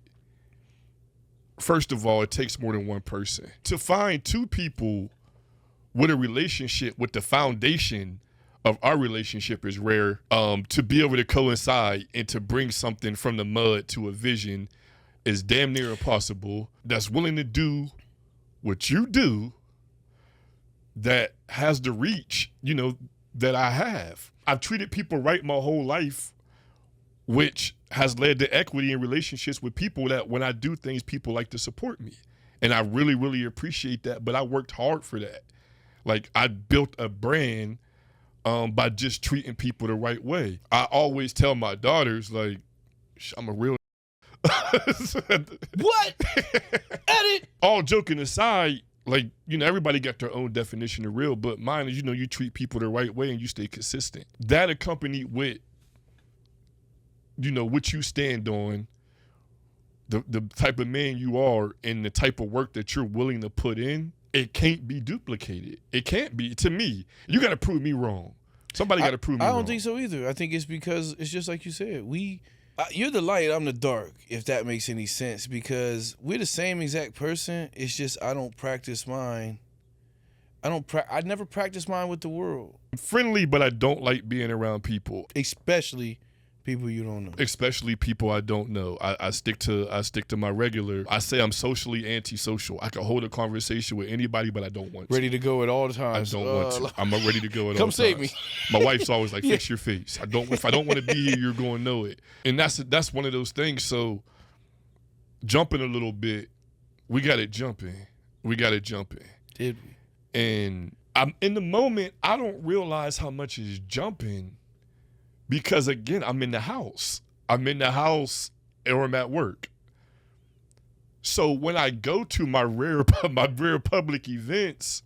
first of all, it takes more than one person. To find two people with a relationship with the foundation of our relationship is rare. To be able to coincide and to bring something from the mud to a vision is damn near impossible. That's willing to do what you do, that has the reach, you know, that I have. I've treated people right my whole life, which has led to equity in relationships with people that when I do things, people like to support me. And I really, really appreciate that. But I worked hard for that. Like, I built a brand by just treating people the right way. I always tell my daughters, like, I'm a real What? Edit. All joking aside, like, you know, everybody got their own definition of real, but mine is, you know, you treat people the right way and you stay consistent. That accompanied with, you know, what you stand on, the type of man you are and the type of work that you're willing to put in, it can't be duplicated. It can't be. To me, you got to prove me wrong. Somebody got to prove me wrong. I don't think so either. I think it's because it's just like you said. You're the light, I'm the dark, if that makes any sense, because we're the same exact person. It's just I don't practice mine. I never practice mine with the world. I'm friendly, but I don't like being around people. Especially people you don't know. Especially people I don't know. I stick to my regular. I say I'm socially antisocial. I can hold a conversation with anybody, but I don't want to. Ready to go at all times. I don't want to. I'm ready to go at all times. Come save me. My wife's always like, fix your face. If I don't want to be here, you're going to know it. And that's one of those things. So jumping a little bit, we got it jumping. Did we? And I'm in the moment, I don't realize how much is jumping. Because again, I'm in the house or I'm at work. So when I go to my rare public events,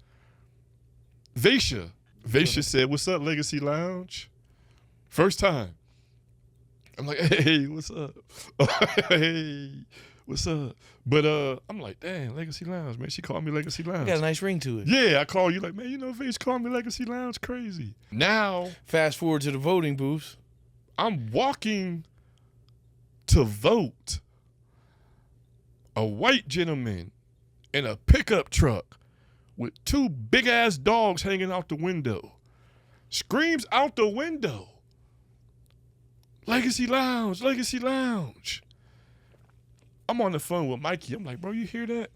Vaisha said, "What's up, Legacy Lounge?" First time. I'm like, "Hey, what's up?" "Hey, What's up? But I'm like, dang, Legacy Lounge, man. She called me Legacy Lounge. Got a nice ring to it. Yeah, I call you like, man, you know, Vase called me Legacy Lounge, crazy. Now, fast forward to the voting booths. I'm walking to vote. A white gentleman in a pickup truck with 2 big-ass dogs hanging out the window screams out the window, Legacy Lounge, Legacy Lounge. I'm on the phone with Mikey. I'm like, bro, you hear that?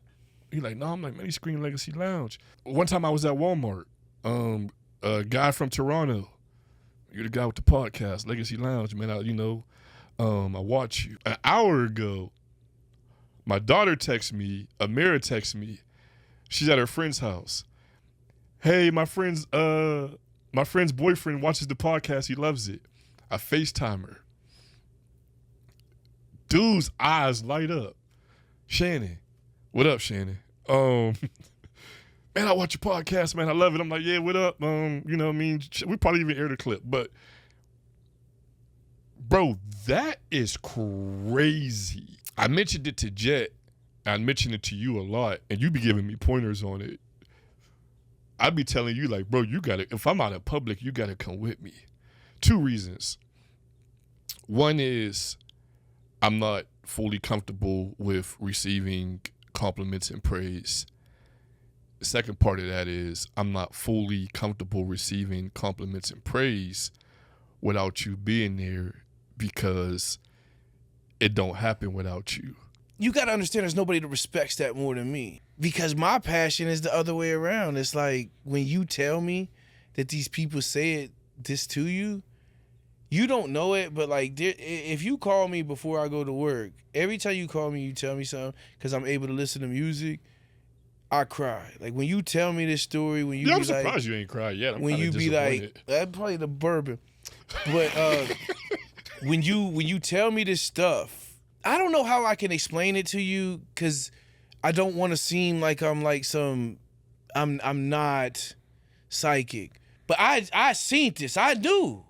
He like, no. I'm like, man, he's screaming Legacy Lounge. One time I was at Walmart. A guy from Toronto. You're the guy with the podcast, Legacy Lounge, man. I watch you. An hour ago, my daughter texts me, Amira texts me. She's at her friend's house. Hey, my friend's boyfriend watches the podcast. He loves it. I FaceTime her. Dude's eyes light up. Shannon. What up, Shannon? Man, I watch your podcast, man. I love it. I'm like, yeah, what up? You know what I mean? We probably even aired a clip, but bro, that is crazy. I mentioned it to Jet. I mentioned it to you a lot, and you be giving me pointers on it. I be telling you, like, bro, you gotta, if I'm out in public, you gotta come with me. 2 reasons. One is I'm not fully comfortable with receiving compliments and praise. The second part of that is I'm not fully comfortable receiving compliments and praise without you being there, because it don't happen without you. You got to understand there's nobody that respects that more than me, because my passion is the other way around. It's like when you tell me that these people say this to you, you don't know it, but like if you call me before I go to work, every time you call me, you tell me something, because I'm able to listen to music, I cry. Like when you tell me this story, when you Yeah, be I'm surprised like, you ain't cried yet. I'm when you be like, disappointed. that's probably the bourbon, but when you tell me this stuff, I don't know how I can explain it to you, because I don't want to seem like I'm like I'm not psychic. But I seen this. I knew.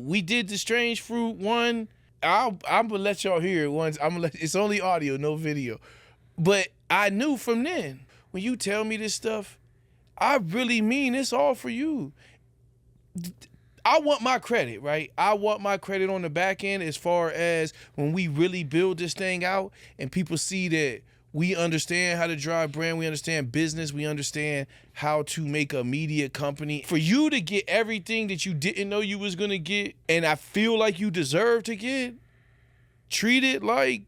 We did the strange fruit one. I'm gonna let y'all hear it once. It's only audio, no video. But I knew from then, when you tell me this stuff, I really mean it's all for you. I want my credit, right? I want my credit on the back end, as far as when we really build this thing out and people see that we understand how to drive brand, we understand business, we understand how to make a media company. For you to get everything that you didn't know you was gonna get, and I feel like you deserve to get treated like,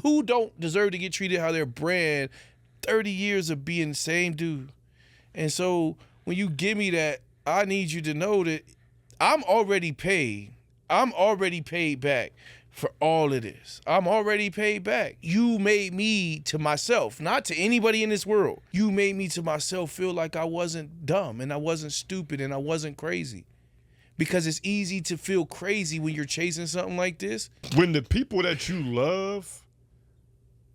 who don't deserve to get treated how their brand, 30 years of being the same dude. And so when you give me that, I need you to know that I'm already paid. I'm already paid back for all of this. I'm already paid back. You made me to myself, not to anybody in this world. You made me to myself feel like I wasn't dumb and I wasn't stupid and I wasn't crazy. Because it's easy to feel crazy when you're chasing something like this. When the people that you love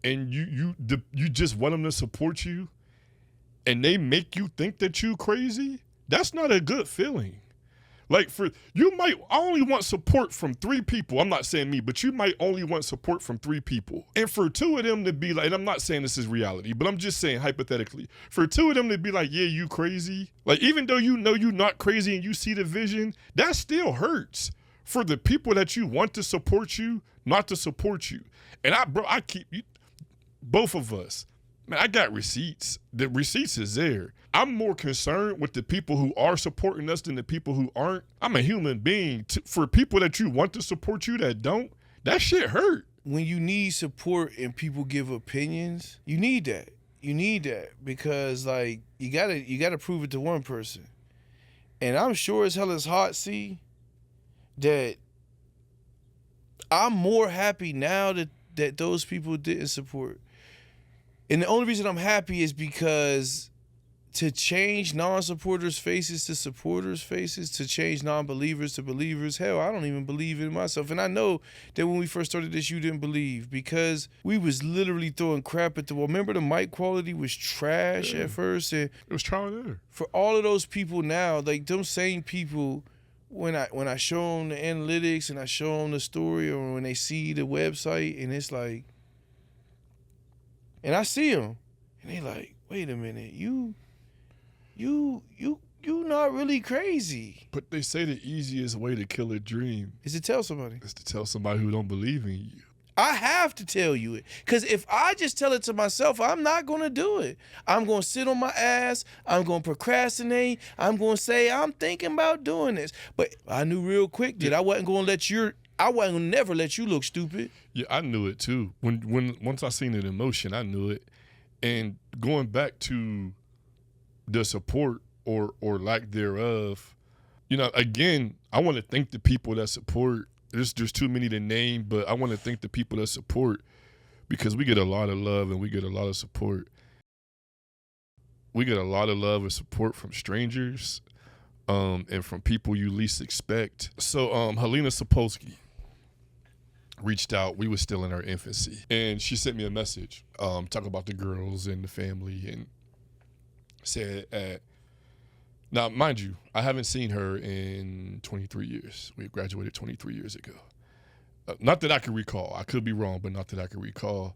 and you just want them to support you, and they make you think that you crazy, that's not a good feeling. Like, I only want support from 3 people. I'm not saying me, but you might only want support from 3 people. And for 2 of them to be like, and I'm not saying this is reality, but I'm just saying hypothetically, for 2 of them to be like, yeah, you crazy. Like, even though you know you're not crazy and you see the vision, that still hurts for the people that you want to support you, not to support you. And I keep you, both of us. Man, I got receipts. The receipts is there. I'm more concerned with the people who are supporting us than the people who aren't. I'm a human being. For people that you want to support you that don't, that shit hurt. When you need support and people give opinions, you need that. You need that, because like you gotta prove it to one person. And I'm sure as hell as hot, see, that I'm more happy now that those people didn't support. And the only reason I'm happy is because to change non-supporters' faces to supporters' faces, to change non-believers to believers, hell, I don't even believe in myself. And I know that when we first started this, you didn't believe, because we was literally throwing crap at the wall. Remember, the mic quality was trash at first? And it was trial and error. For all of those people now, like them same people, when I show them the analytics and I show them the story, or when they see the website and it's like, And I see them, and they like, wait a minute, you not really crazy. But they say the easiest way to kill a dream Is to tell somebody. is to tell somebody who don't believe in you. I have to tell you it. Because if I just tell it to myself, I'm not going to do it. I'm going to sit on my ass. I'm going to procrastinate. I'm going to say, I'm thinking about doing this. But I knew real quick that I wasn't going to never let you look stupid. Yeah, I knew it too. Once I seen it in motion, I knew it. And going back to the support or lack thereof, again, I want to thank the people that support. There's too many to name, but I want to thank the people that support, because we get a lot of love and we get a lot of support. We get a lot of love and support from strangers, and from people you least expect. So Helena Sapolsky reached out. We were still in our infancy, and she sent me a message talking about the girls and the family, and said, now, mind you, I haven't seen her in 23 years. We graduated 23 years ago. Not that I can recall. I could be wrong, but not that I can recall.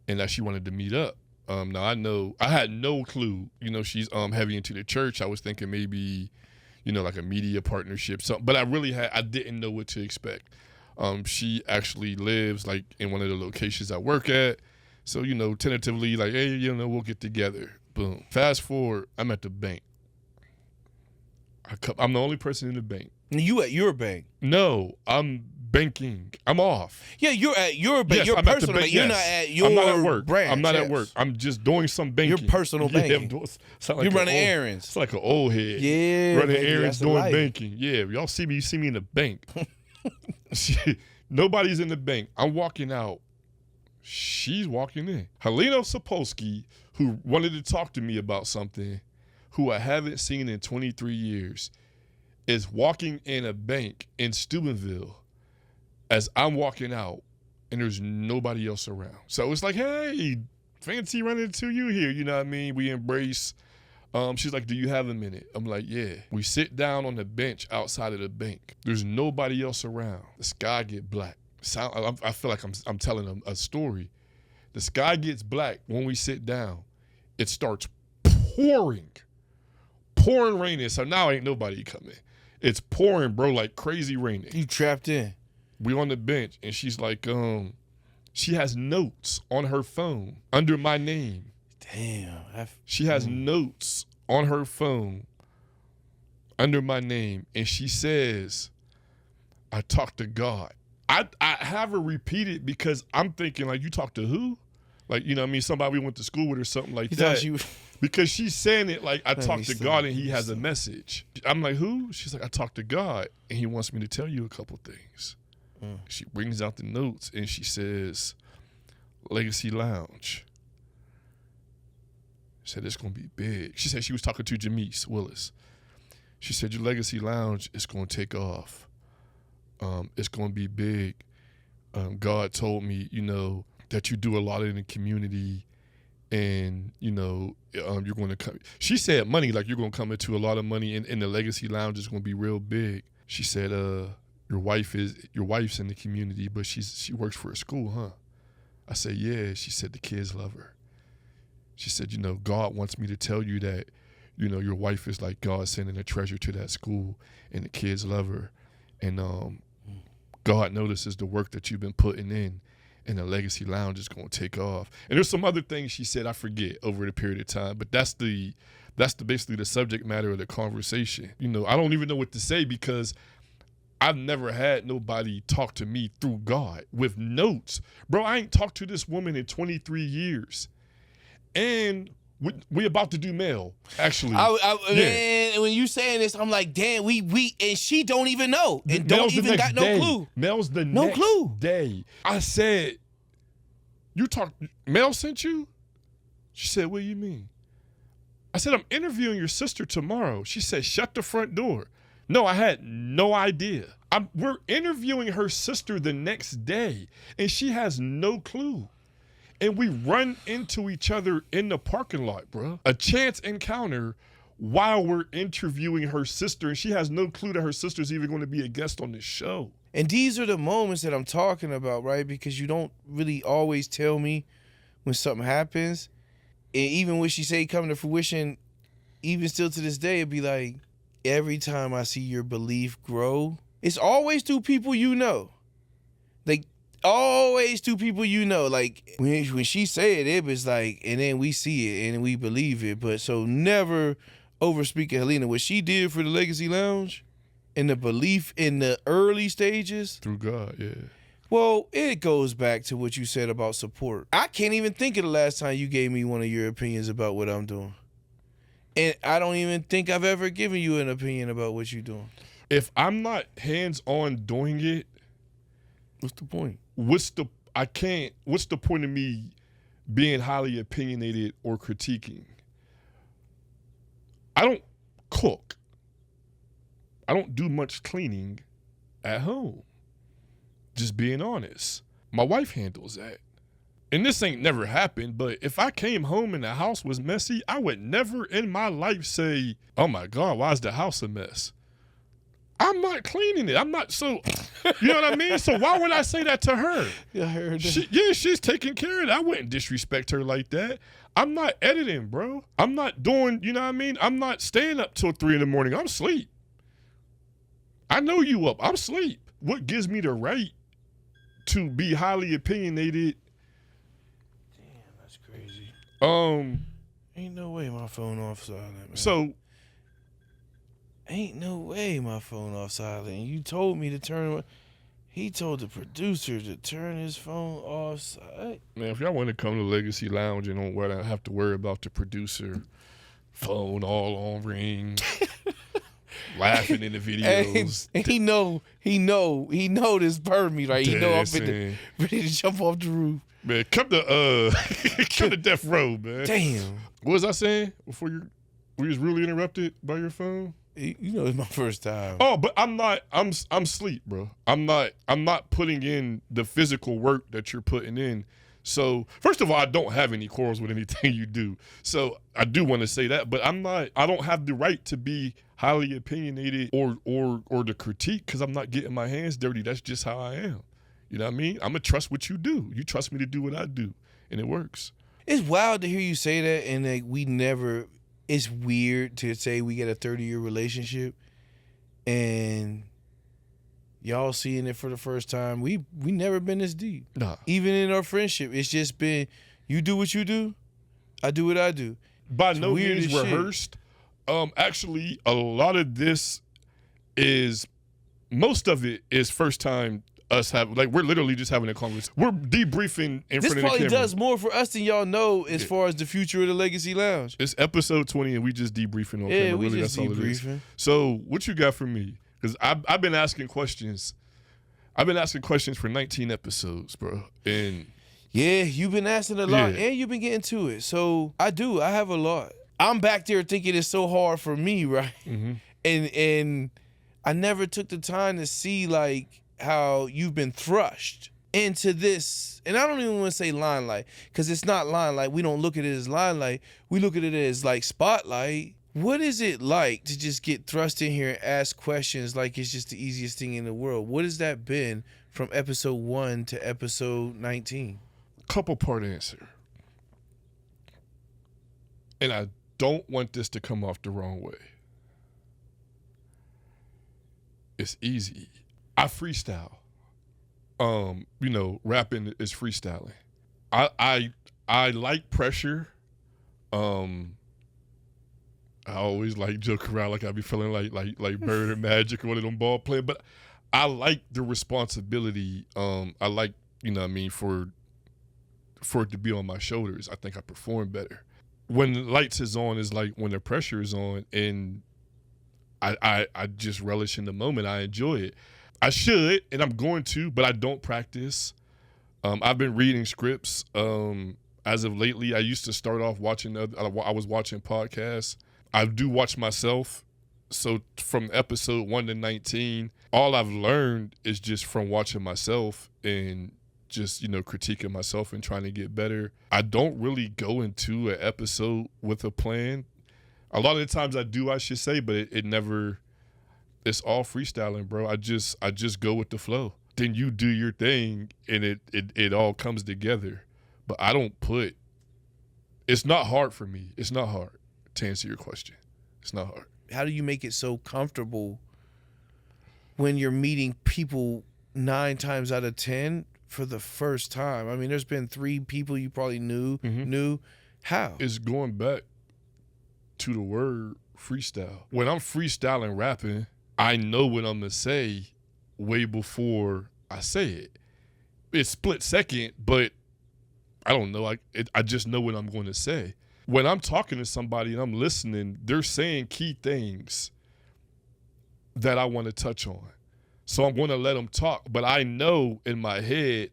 And that she wanted to meet up. Now, I had no clue. She's heavy into the church. I was thinking maybe, like a media partnership, something. But I didn't know what to expect. She actually lives like in one of the locations I work at. So, tentatively like, hey, we'll get together. Boom. Fast forward, I'm at the bank. I'm the only person in the bank. You at your bank? No, I'm banking. I'm off. Yeah, you're at your bank. Yes, your I'm personal at the bank. bank. You're Yes. not at your I'm not at work. branch. I'm not yes. at work. I'm just doing some banking. Your personal banking. You're running errands. It's like an old head. Yeah, running baby, errands, that's doing life. banking. Yeah, y'all see me. You see me in the bank. Nobody's in the bank. I'm walking out. She's walking in. Helena Sapolsky, who wanted to talk to me about something, who I haven't seen in 23 years, is walking in a bank in Steubenville as I'm walking out, and there's nobody else around. So it's like, hey, fancy running into you here. You know what I mean? We embrace. She's like, do you have a minute? I'm like, yeah. We sit down on the bench outside of the bank. There's nobody else around. The sky get black. I feel like I'm telling a story. The sky gets black when we sit down. It starts pouring raining. So now ain't nobody coming. It's pouring, bro, like crazy raining. You trapped in. We on the bench, and she's like, she has notes on her phone under my name. Damn. She has notes on her phone under my name, and she says, I talked to God. I have her repeat it because I'm thinking, like, you talked to who? Like, what I mean, somebody we went to school with or something like that. Because she's saying it like, I talked to God and he has a message. I'm like, who? She's like, I talked to God and he wants me to tell you a couple things. She brings out the notes and she says, Legacy Lounge. She said, it's going to be big. She said she was talking to Jameis Willis. She said, your Legacy Lounge is going to take off. It's going to be big. God told me, that you do a lot in the community, and you're going to come. She said money, like you're going to come into a lot of money, and the Legacy Lounge is going to be real big. She said, your wife's in the community, but she works for a school, huh? I said, yeah. She said the kids love her. She said, God wants me to tell you that, your wife is like God sending a treasure to that school, and the kids love her, and God notices the work that you've been putting in. And the Legacy Lounge is going to take off. And there's some other things she said I forget over the period of time, but that's basically the subject matter of the conversation. I don't even know what to say because I've never had nobody talk to me through God with notes. Bro, I ain't talked to this woman in 23 years. And we about to do mail, actually. Man, when you saying this, I'm like, damn, we and she don't even know. And don't even got no clue. Mel's the next day. I said, Mel sent you? She said, what do you mean? I said, I'm interviewing your sister tomorrow. She said, shut the front door. No, I had no idea. We're interviewing her sister the next day, and she has no clue. And we run into each other in the parking lot, bro. A chance encounter while we're interviewing her sister, and she has no clue that her sister's even going to be a guest on this show. And these are the moments that I'm talking about, right? Because you don't really always tell me when something happens, and even when she say come to fruition, even still to this day, it'd be like, every time I see your belief grow, it's always through people you know. Like, always through people you know. Like, when she say it, it was like, and then we see it and we believe it. But so never overspeak of Helena. What she did for the Legacy Lounge and the belief in the early stages. Through God, yeah. Well, it goes back to what you said about support. I can't even think of the last time you gave me one of your opinions about what I'm doing. And I don't even think I've ever given you an opinion about what you're doing. If I'm not hands-on doing it, what's the point? What's the point of me being highly opinionated or critiquing? I don't cook. I don't do much cleaning at home. Just being honest. My wife handles that. And this ain't never happened, but if I came home and the house was messy, I would never in my life say, oh my God, why is the house a mess? I'm not cleaning it. I'm not, so, you know what I mean? So why would I say that to her? Yeah, I heard that. She's taking care of it. I wouldn't disrespect her like that. I'm not editing, bro. I'm not doing, you know what I mean? I'm not staying up till 3 a.m. I'm asleep. I know you up. I'm asleep. What gives me the right to be highly opinionated? Damn, that's crazy. Ain't no way my phone off silent, man. So ain't no way my phone off silent. And you told me to turn. He told the producer to turn his phone off silent. Man, if y'all want to come to Legacy Lounge and don't have to worry about the producer phone all on ring, laughing in the videos. And he know this per me, right? He know I'm ready to jump off the roof. Man, come to death row, man. Damn. What was I saying before you was really interrupted by your phone? You know, it's my first time. Oh, but I'm asleep, bro. I'm not putting in the physical work that you're putting in. So first of all, I don't have any quarrels with anything you do. So I do want to say that, but I don't have the right to be highly opinionated or to critique because I'm not getting my hands dirty. That's just how I am. You know what I mean? I'm gonna trust what you do. You trust me to do what I do, and it works. It's wild to hear you say that, and like we never. It's weird to say we get a 30-year relationship, and y'all seeing it for the first time. We never been this deep. Nah. Even in our friendship, it's just been you do what you do, I do what I do. By no means rehearsed. Actually, a lot of this most of it is first time us we're literally just having a conversation. We're debriefing in front of the camera. This probably does more for us than y'all know as far as the future of the Legacy Lounge. It's episode 20 and we just debriefing on camera. Yeah, we really, just that's debriefing. All it is. So what you got for me? Because I've been asking questions. I've been asking questions for 19 episodes, bro. And yeah, you've been asking a lot and you've been getting to it. So I have a lot. I'm back there thinking it's so hard for me, right? Mm-hmm. And I never took the time to see like how you've been thrust into this, and I don't even want to say limelight because it's not limelight. We don't look at it as limelight. We look at it as like spotlight. What is it like to just get thrust in here and ask questions like it's just the easiest thing in the world? What has that been from episode 1 to episode 19? Couple part answer. And I don't want this to come off the wrong way. It's easy. I freestyle. Rapping is freestyling. I like pressure. I always like joke around like I be feeling like Bird or Magic or one of them ball playing, but I like the responsibility. I like, you know what I mean, for it to be on my shoulders. I think I perform better. When the lights is on is like when the pressure is on, and I just relish in the moment. I enjoy it. I should, and I'm going to, but I don't practice. I've been reading scripts. As of lately, I used to start off watching I was watching podcasts. I do watch myself. So from episode 1 to 19, all I've learned is just from watching myself and just, critiquing myself and trying to get better. I don't really go into an episode with a plan. A lot of the times I do, I should say, but it never... It's all freestyling, bro. I just go with the flow. Then you do your thing, and it all comes together. But I don't put. It's not hard for me. It's not hard to answer your question. It's not hard. How do you make it so comfortable when you're meeting people 9 times out of 10 for the first time? I mean, there's been 3 people you probably knew. How? It's going back to the word freestyle. When I'm freestyling rapping, I know what I'm going to say way before I say it. It's split second, but I don't know. I just know what I'm going to say. When I'm talking to somebody and I'm listening, they're saying key things that I want to touch on. So I'm going to let them talk, but I know in my head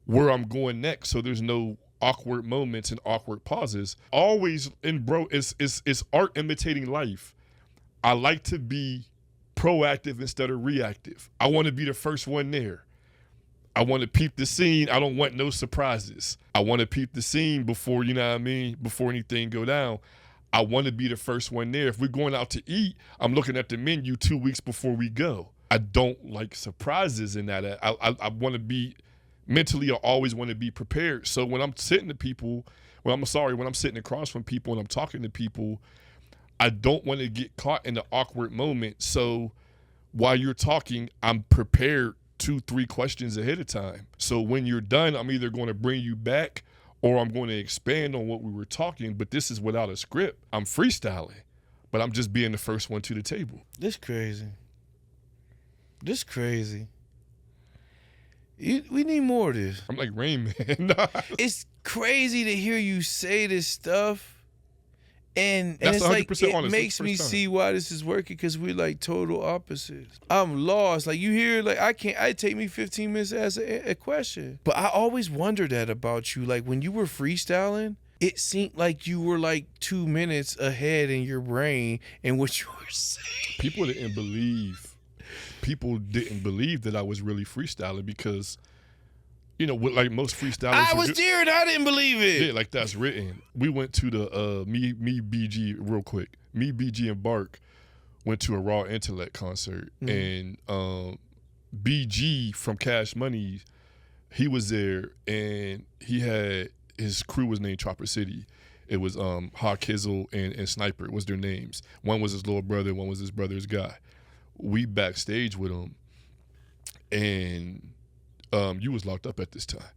where I'm going next, so there's no awkward moments and awkward pauses. Always, it's art imitating life. I like to be proactive instead of reactive. I want to be the first one there. I want to peep the scene. I don't want no surprises. I want to peep the scene before, you know what I mean, before anything go down. I want to be the first one there. If we're going out to eat, I'm looking at the menu 2 weeks before we go. I don't like surprises in that. I want to be, mentally, I always want to be prepared. So when I'm sitting to people, when I'm sitting across from people and I'm talking to people, I don't want to get caught in the awkward moment. So while you're talking, I'm prepared 2-3 questions ahead of time. So when you're done, I'm either going to bring you back or I'm going to expand on what we were talking, but this is without a script. I'm freestyling, but I'm just being the first one to the table. This crazy. We need more of this. I'm like Rain Man. It's crazy to hear you say this stuff. And That's it's like, 100% it honest. makes me see why this is working, because we're like total opposites. I'm lost. Like, you hear, like, it take me 15 minutes to ask a question. But I always wondered that about you. Like, when you were freestyling, it seemed like you were like 2 minutes ahead in your brain in what you were saying. People didn't believe that I was really freestyling because, you know, like most freestylers. I was there and I didn't believe it. Yeah, like that's written. We went to the me BG real quick. Me BG and Bark went to a Raw Intellect concert, and BG from Cash Money, he was there, and he had his crew was named Chopper City. It was Hawk Kizzle and Sniper was their names. One was his little brother, one was his brother's guy. We backstage with him, and you was locked up at this time,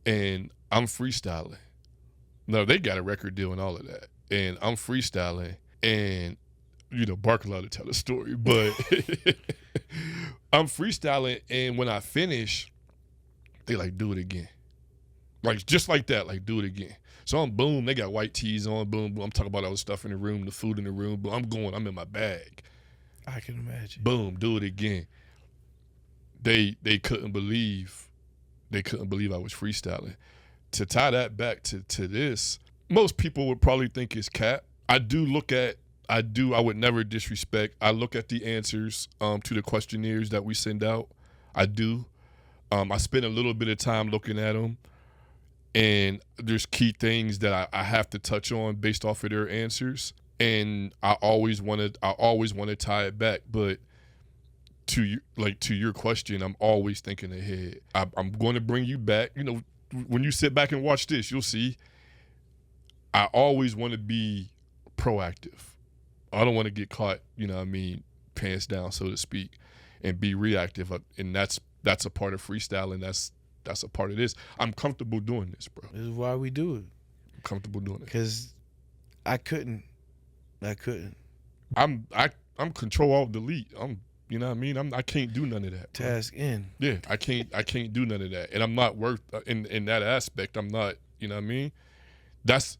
and I'm freestyling. No, they got a record deal and all of that, and I'm freestyling, and you know, Bark allowed to tell a story, but I'm freestyling, and when I finish, they like, do it again, like just like that, like do it again. So I'm boom, they got white tees on, boom, boom. I'm talking about all the stuff in the room, the food in the room, but I'm in my bag. I can imagine. Boom, do it again. They couldn't believe I was freestyling. To tie that back to this, most people would probably think it's cap. I would never disrespect. I look at the answers to the questionnaires that we send out. I do. I spend a little bit of time looking at them, and there's key things that I have to touch on based off of their answers. And I always want to tie it back, but to your question, I'm always thinking ahead. I'm going to bring you back. You know, when you sit back and watch this, you'll see. I always want to be proactive. I don't want to get caught, you know what I mean, pants down, so to speak, and be reactive. And that's a part of freestyling. That's a part of this. I'm comfortable doing this, bro. This is why we do it. I'm comfortable doing it. Because I couldn't. I'm control alt delete. You know what I mean? I can't do none of that. Bro. Task in. Yeah, I can't do none of that. And I'm not worth in that aspect. I'm not, you know what I mean? That's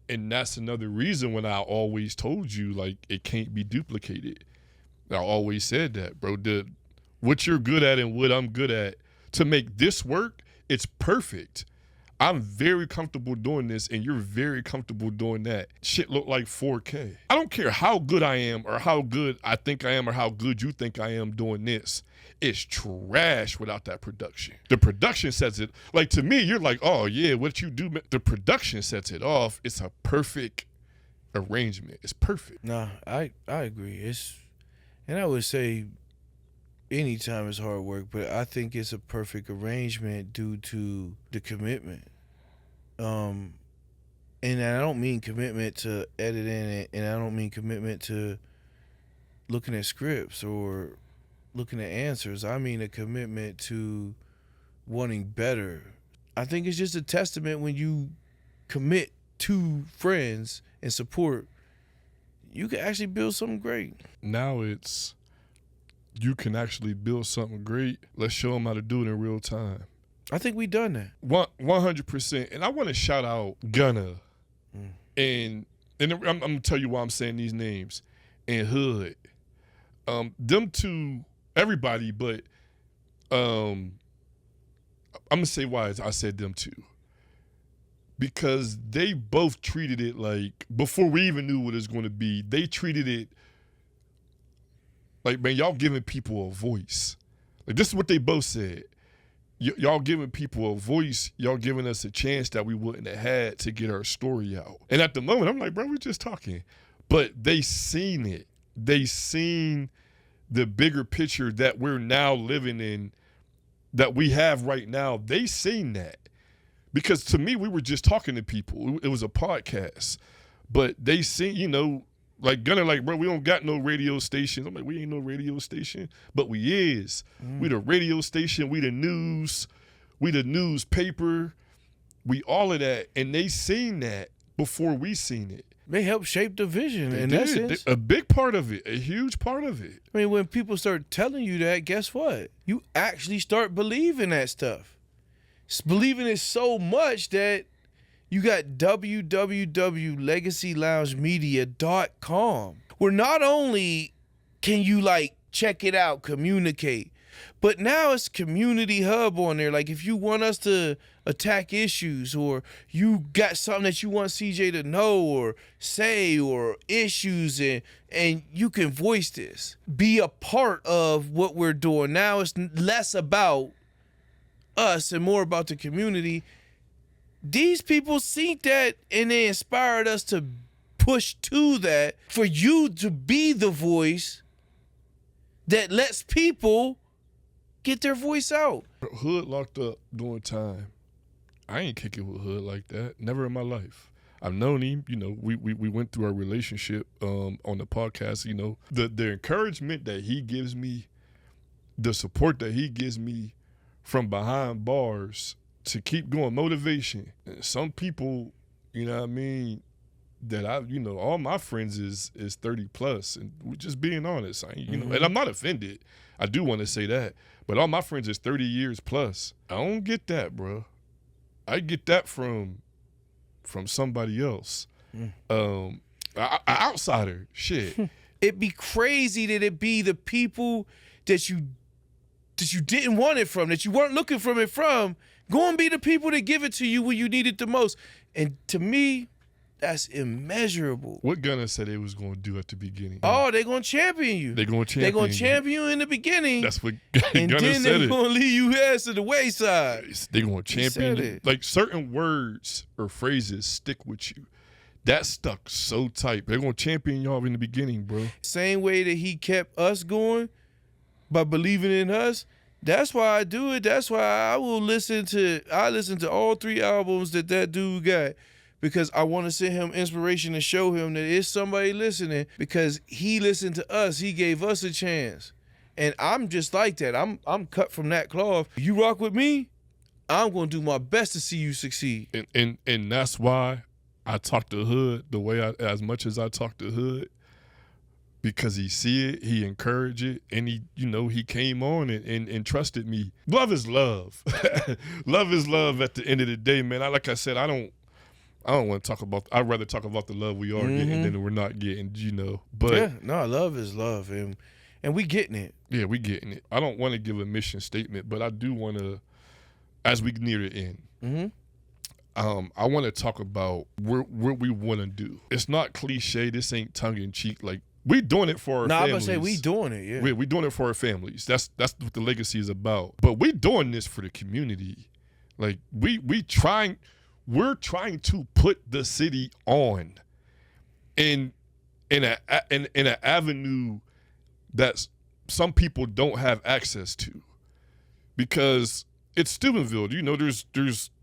another reason when I always told you, like, it can't be duplicated. I always said that, bro. What you're good at and what I'm good at, to make this work, it's perfect. I'm very comfortable doing this, and you're very comfortable doing that. Shit look like 4K. I don't care how good I am or how good I think I am or how good you think I am doing this. It's trash without that production. The production sets it. Like, to me, you're like, oh, yeah, what you do. The production sets it off. It's a perfect arrangement. It's perfect. No, I agree. And I would say anytime is hard work, but I think it's a perfect arrangement due to the commitment. And I don't mean commitment to editing it, and I don't mean commitment to looking at scripts or looking at answers. I mean a commitment to wanting better. I think it's just a testament when you commit to friends and support, you can actually build something great. Now it's, you can actually build something great. Let's show them how to do it in real time. I think we done that. 100%. And I want to shout out Gunna. And I'm going to tell you why I'm saying these names. And Hood. Them two, everybody, but I'm going to say why I said them two. Because they both treated it like, before we even knew what it was going to be, they treated it like, man, y'all giving people a voice. Like, this is what they both said. Y'all giving people a voice. Y'all giving us a chance that we wouldn't have had to get our story out. And at the moment, I'm like, bro, we're just talking. But they seen it. They seen the bigger picture that we're now living in, that we have right now. They seen that. Because to me, we were just talking to people. It was a podcast. But they seen, you know, like Gunner, like, bro, we don't got no radio stations. I'm like, we ain't no radio station. But we is. We the radio station. We the news. We the newspaper. We all of that. And they seen that before we seen it. They helped shape the vision in They that did. sense. A big part of it. A huge part of it. I mean, when people start telling you that, guess what? You actually start believing that stuff. Believing it so much that you got www.legacyloungemedia.com, where not only can you like check it out, communicate, but now it's community hub on there. Like if you want us to attack issues, or you got something that you want CJ to know or say, or issues, and you can voice this. Be a part of what we're doing. Now it's less about us and more about the community. These people see that and they inspired us to push to that, for you to be the voice that lets people get their voice out. Hood locked up during time. I ain't kicking with Hood like that. Never in my life. I've known him, you know, we went through our relationship on the podcast, you know. The encouragement that he gives me, the support that he gives me from behind bars to keep going, motivation. Some people, you know what I mean, that you know, all my friends is 30 plus, and we're just being honest. You know, and I'm not offended. I do want to say that, but all my friends is 30 years plus. I don't get that, bro. I get that from somebody else, an outsider. Shit. It'd be crazy that it be the people that you didn't want it from, that you weren't looking from it from, go and be the people that give it to you when you need it the most. And to me, that's immeasurable. What Gunna said they was going to do at the beginning? Oh, they're going to champion you. They're going to champion They're going to champion you in the beginning. That's what and Gunna then said. they're going to leave you ass to the wayside. They're going to champion you. it. Like certain words or phrases stick with you. That stuck so tight. They're going to champion y'all in the beginning, bro. Same way that he kept us going by believing in us. That's why I do it. That's why I listen to all 3 albums that dude got, because I want to send him inspiration and show him that it's somebody listening, because he listened to us. He gave us a chance. And I'm just like that. I'm cut from that cloth. You rock with me, I'm going to do my best to see you succeed. And that's why I talk to Hood the way as much as I talk to Hood, because he see it, he encouraged it, and he, you know, he came on and trusted me. Love is love. Love is love at the end of the day, man. Like I said, I don't want to talk about, I'd rather talk about the love we are getting than we're not getting, you know. But yeah, no, love is love, and we getting it. Yeah, we getting it. I don't want to give a mission statement, but I do want to, as we near the end, I want to talk about what we want to do. It's not cliche. This ain't tongue in cheek. Like, we doing it for our families. I'm going to say we doing it, yeah. We doing it for our families. That's what the legacy is about. But we doing this for the community. Like, we're trying to put the city on in an avenue that some people don't have access to, because it's Steubenville. You know, there's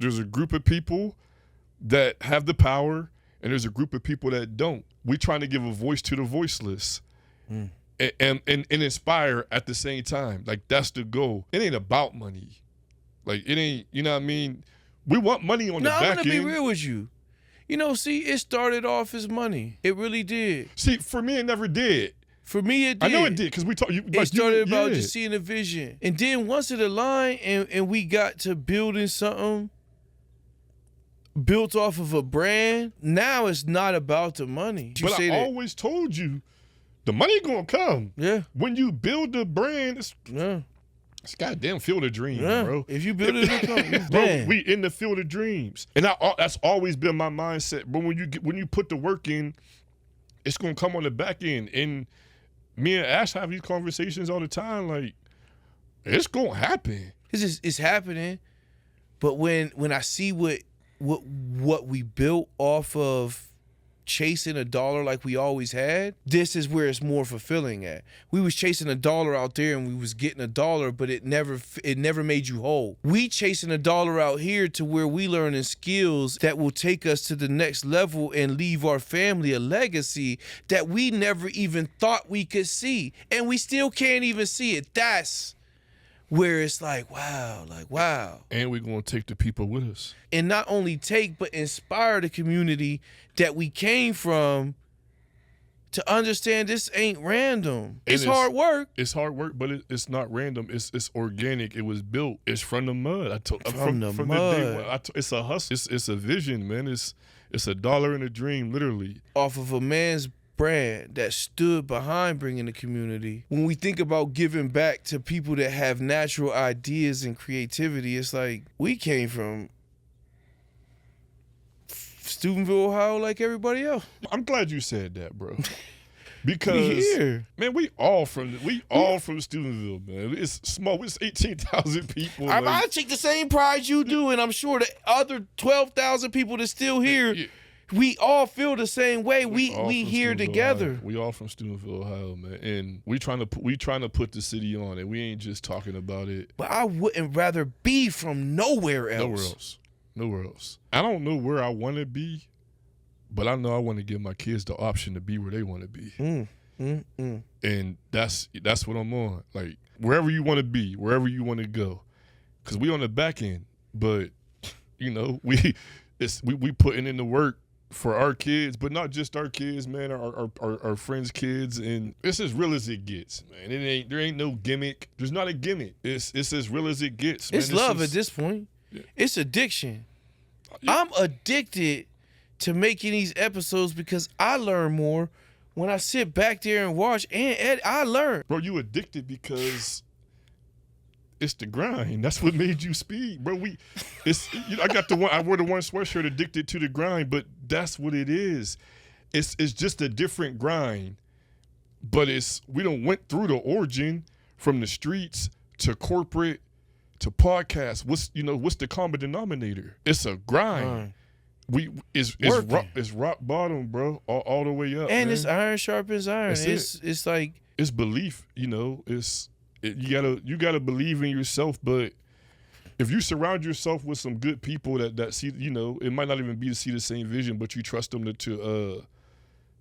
a group of people that have the power, and there's a group of people that don't. We trying to give a voice to the voiceless. And inspire at the same time. Like, that's the goal. It ain't about money. Like, it ain't, you know what I mean? We want money on the back end. I'm gonna be real with you. You know, see, it started off as money. It really did. See, for me, it never did. For me, it did. I know it did, because we talked. It started about just seeing a vision. And then once it aligned and we got to building something built off of a brand, now it's not about the money. But I always told you, the money gonna come. Yeah. When you build the brand, it's goddamn field of dreams, bro. If you build it, it'll come. Bro, we in the field of dreams. And that's always been my mindset. But when you put the work in, it's gonna come on the back end. And me and Ash have these conversations all the time. Like, it's gonna happen. It's happening. But when I see what we built off of chasing a dollar like we always had, this is where it's more fulfilling at. We was chasing a dollar out there and we was getting a dollar, but it never made you whole. We chasing a dollar out here to where we learning skills that will take us to the next level and leave our family a legacy that we never even thought we could see. And we still can't even see it. That's where it's like, wow. And we're going to take the people with us. And not only take, but inspire the community that we came from to understand this ain't random. It's hard work. It's hard work, but it's not random. It's organic. It was built. It's from the mud. From the day one. It's a hustle. It's a vision, man. It's a dollar and a dream, literally. Off of a man's brand that stood behind bringing the community. When we think about giving back to people that have natural ideas and creativity, it's like we came from Steubenville, Ohio, like everybody else. I'm glad you said that, bro. Because man, we all from Steubenville, man. It's small. It's 18,000 people. I take the same pride you do, and I'm sure the other 12,000 people that's still here. We all feel the same way. We here together. Ohio. We all from Steubenville, Ohio, man, and we trying to put the city on, and we ain't just talking about it. But I wouldn't rather be from nowhere else. Nowhere else. I don't know where I want to be, but I know I want to give my kids the option to be where they want to be. And that's what I'm on. Like, wherever you want to be, wherever you want to go, because we on the back end. But you know, we putting in the work for our kids, but not just our kids, man. Our friends' kids, and it's as real as it gets, man. There ain't no gimmick. There's not a gimmick. It's as real as it gets, man. It's love at this point. Yeah. It's addiction. Yeah. I'm addicted to making these episodes because I learn more when I sit back there and watch. And I learn. Bro, you addicted because it's the grind. That's what made you speed, bro. I got I wore the one sweatshirt, addicted to the grind, but that's what it is. It's just a different grind, but we done went through the origin from the streets to corporate to podcast. What's the common denominator? It's a grind. It's rock bottom, bro, all the way up. And man. It's iron sharpens iron. It's like it's belief. You gotta believe in yourself. But if you surround yourself with some good people that see, it might not even be to see the same vision, but you trust them to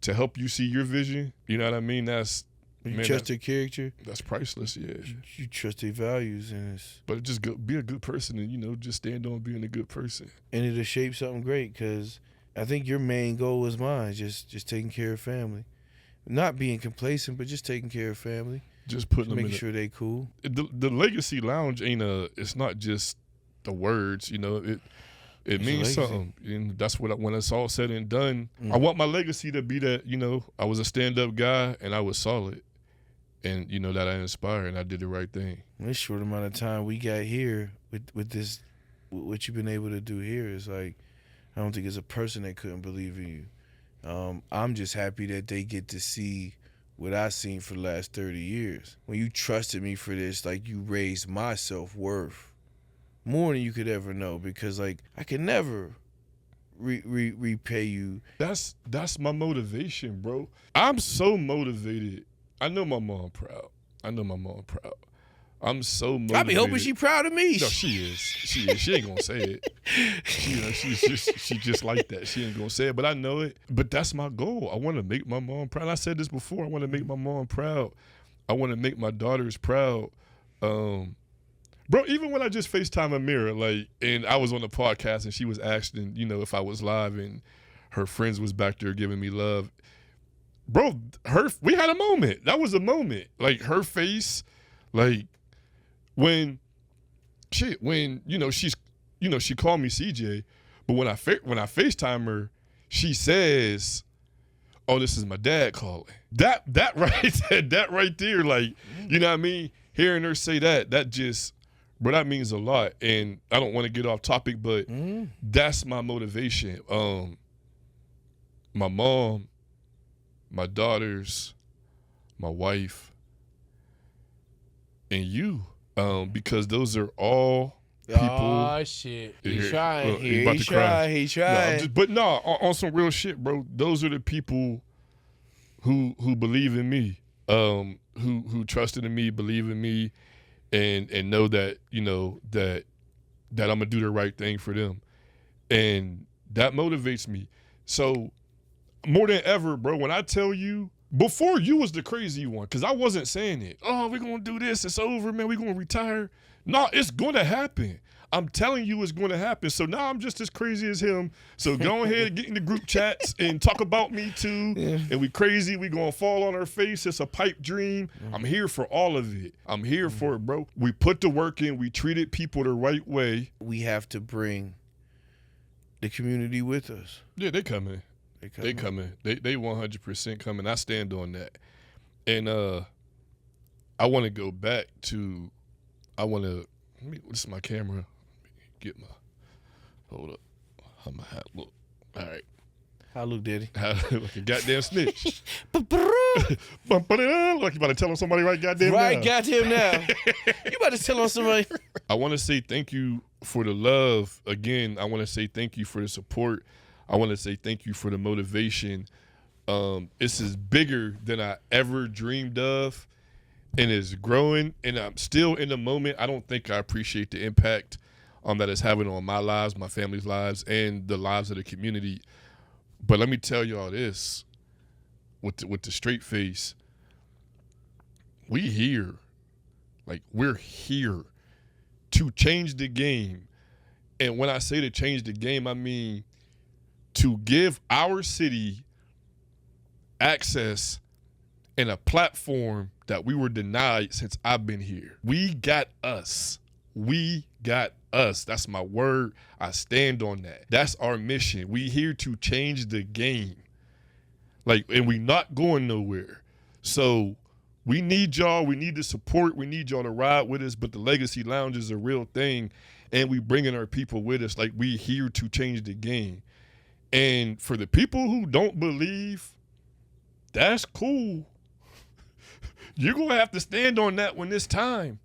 help you see your vision. You know what I mean? Trust their character. That's priceless. Yeah. You trust their values, but just be a good person, and just stand on being a good person. And it'll shape something great. Because I think your main goal is mine, just taking care of family, not being complacent, but just taking care of family. Just putting them making sure they cool. The Legacy Lounge it's not just the words, it means something. And that's what when it's all said and done, I want my legacy to be that, I was a stand-up guy and I was solid. And that I inspired and I did the right thing. In this short amount of time we got here with this, what you've been able to do here is like, I don't think there's a person that couldn't believe in you. I'm just happy that they get to see what I've seen for the last 30 years. When you trusted me for this, like, you raised my self-worth more than you could ever know, because like I can never repay you. That's my motivation, bro. I'm so motivated. I know my mom proud. I'm so motivated. I be hoping she proud of me. No, she is. She ain't gonna say it. She just like that. She ain't gonna say it, but I know it. But that's my goal. I want to make my mom proud. I said this before. I want to make my mom proud. I want to make my daughters proud. Bro, even when I just FaceTime Amira, like, and I was on the podcast and she was asking, if I was live and her friends was back there giving me love. Bro, we had a moment. That was a moment. Like, her face, like, when she called me CJ, but when I FaceTime her, she says, "Oh, this is my dad calling." That right there, like, you know what I mean? Hearing her say that just, bro, that means a lot. And I don't want to get off topic, but that's my motivation. My mom, my daughters, my wife, and you. Because those are all people. Oh, shit. He's trying. He's trying. But on some real shit, bro. Those are the people who believe in me, who trusted in me, believe in me, and know that, that I'm going to do the right thing for them. And that motivates me. So more than ever, bro, when I tell you, before you was the crazy one, because I wasn't saying it. Oh, we're going to do this. It's over, man. We're going to retire. No, it's going to happen. I'm telling you it's going to happen. So now I'm just as crazy as him. So go ahead, get in the group chats and talk about me too. Yeah. And we crazy. We going to fall on our face. It's a pipe dream. I'm here for all of it. I'm here for it, bro. We put the work in. We treated people the right way. We have to bring the community with us. Yeah, they coming. They coming. They 100% coming. I stand on that. And I want to go back to, this is my camera. Get my, hold up. How my hat look? All right. How I look, Daddy? Like a goddamn snitch. Like you about to tell on somebody right goddamn now. Right goddamn now. You about to tell on somebody. I want to say thank you for the love. Again, I want to say thank you for the support. I want to say thank you for the motivation. This is bigger than I ever dreamed of, and it's growing, and I'm still in the moment. I don't think I appreciate the impact that it's having on my lives, my family's lives, and the lives of the community. But let me tell y'all this, with the straight face, we're here to change the game. And when I say to change the game, I mean to give our city access and a platform that we were denied since I've been here. We got us. That's my word. I stand on that. That's our mission. We here to change the game. And we not going nowhere. So we need y'all. We need the support. We need y'all to ride with us. But the Legacy Lounge is a real thing. And we bringing our people with us. We here to change the game. And for the people who don't believe, that's cool. You're going to have to stand on that when it's time.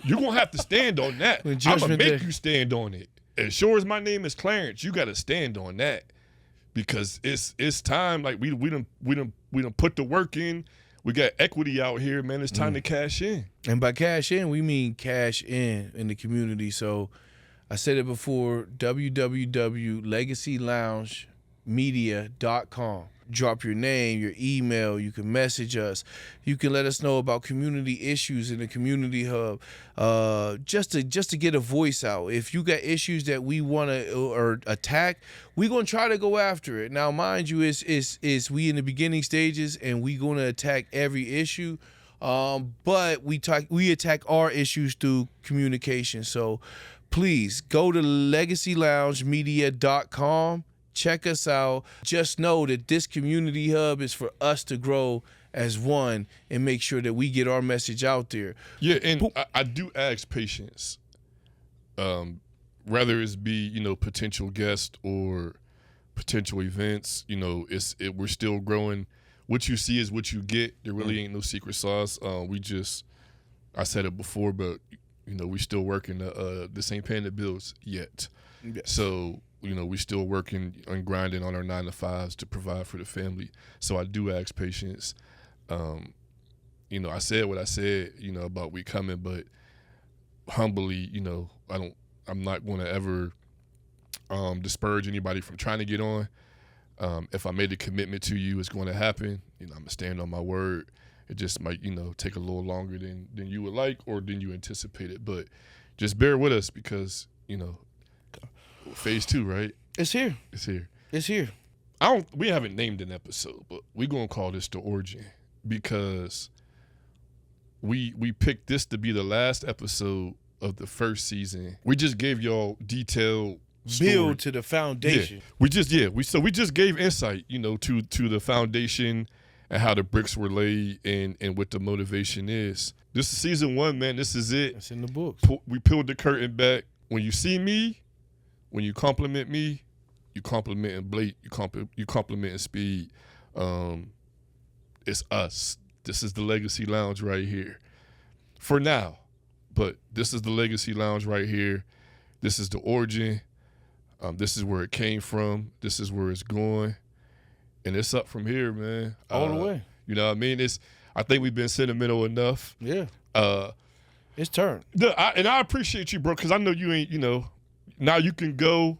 You're going to have to stand on that. I'm going to make you stand on it. As sure as my name is Clarence, you got to stand on that. Because it's time. We done put the work in. We got equity out here, man. It's time to cash in. And by cash in, we mean cash in the community. So I said it before, www.legacyloungemedia.com. Drop your name, your email. You can message us. You can let us know about community issues in the community hub. Just to get a voice out. If you got issues that we want to or attack, we're gonna try to go after it. Now, mind you, is we in the beginning stages and we gonna attack every issue. But we attack our issues through communication. So please go to legacyloungemedia.com. Check us out. Just know that this community hub is for us to grow as one and make sure that we get our message out there. Yeah, and I do ask patience. Whether it's be, potential guests or potential events, we're still growing. What you see is what you get. There really ain't no secret sauce. I said it before, but we still working. This ain't paying the bills yet. Yes. So we still working and grinding on our 9 to 5s to provide for the family. So I do ask patience. you know, I said what I said, you know, about we coming, but humbly, you know, I'm not going to ever disparage anybody from trying to get on. If I made a commitment to you, it's going to happen. You know, I'm going to stand on my word. It just might, you know, take a little longer than you would like or than you anticipated. But just bear with us because, you know, phase 2, right? It's here. It's here. It's here. We haven't named an episode, but we're going to call this The Origin because we picked this to be the last episode of the first season. We just gave y'all detailed Build to the foundation. Yeah. We just gave insight, you know, to the foundation and how the bricks were laid and what the motivation is. This is season 1, man. This is it. It's in the books. We peeled the curtain back. When you see me, when you compliment me, you complimenting Blake, you complimenting Speed. It's us. This is the Legacy Lounge right here. For now. But this is the Legacy Lounge right here. This is the origin. This is where it came from. This is where it's going. And it's up from here, man. All the way. You know what I mean? I think we've been sentimental enough. Yeah. It's turned. And I appreciate you, bro, because I know you ain't, you know, now you can go.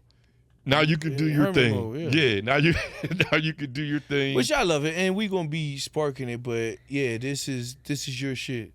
Now you can do your thing. Mode, now you can do your thing. Which I love it. And we gonna be sparking it, but yeah, this is your shit.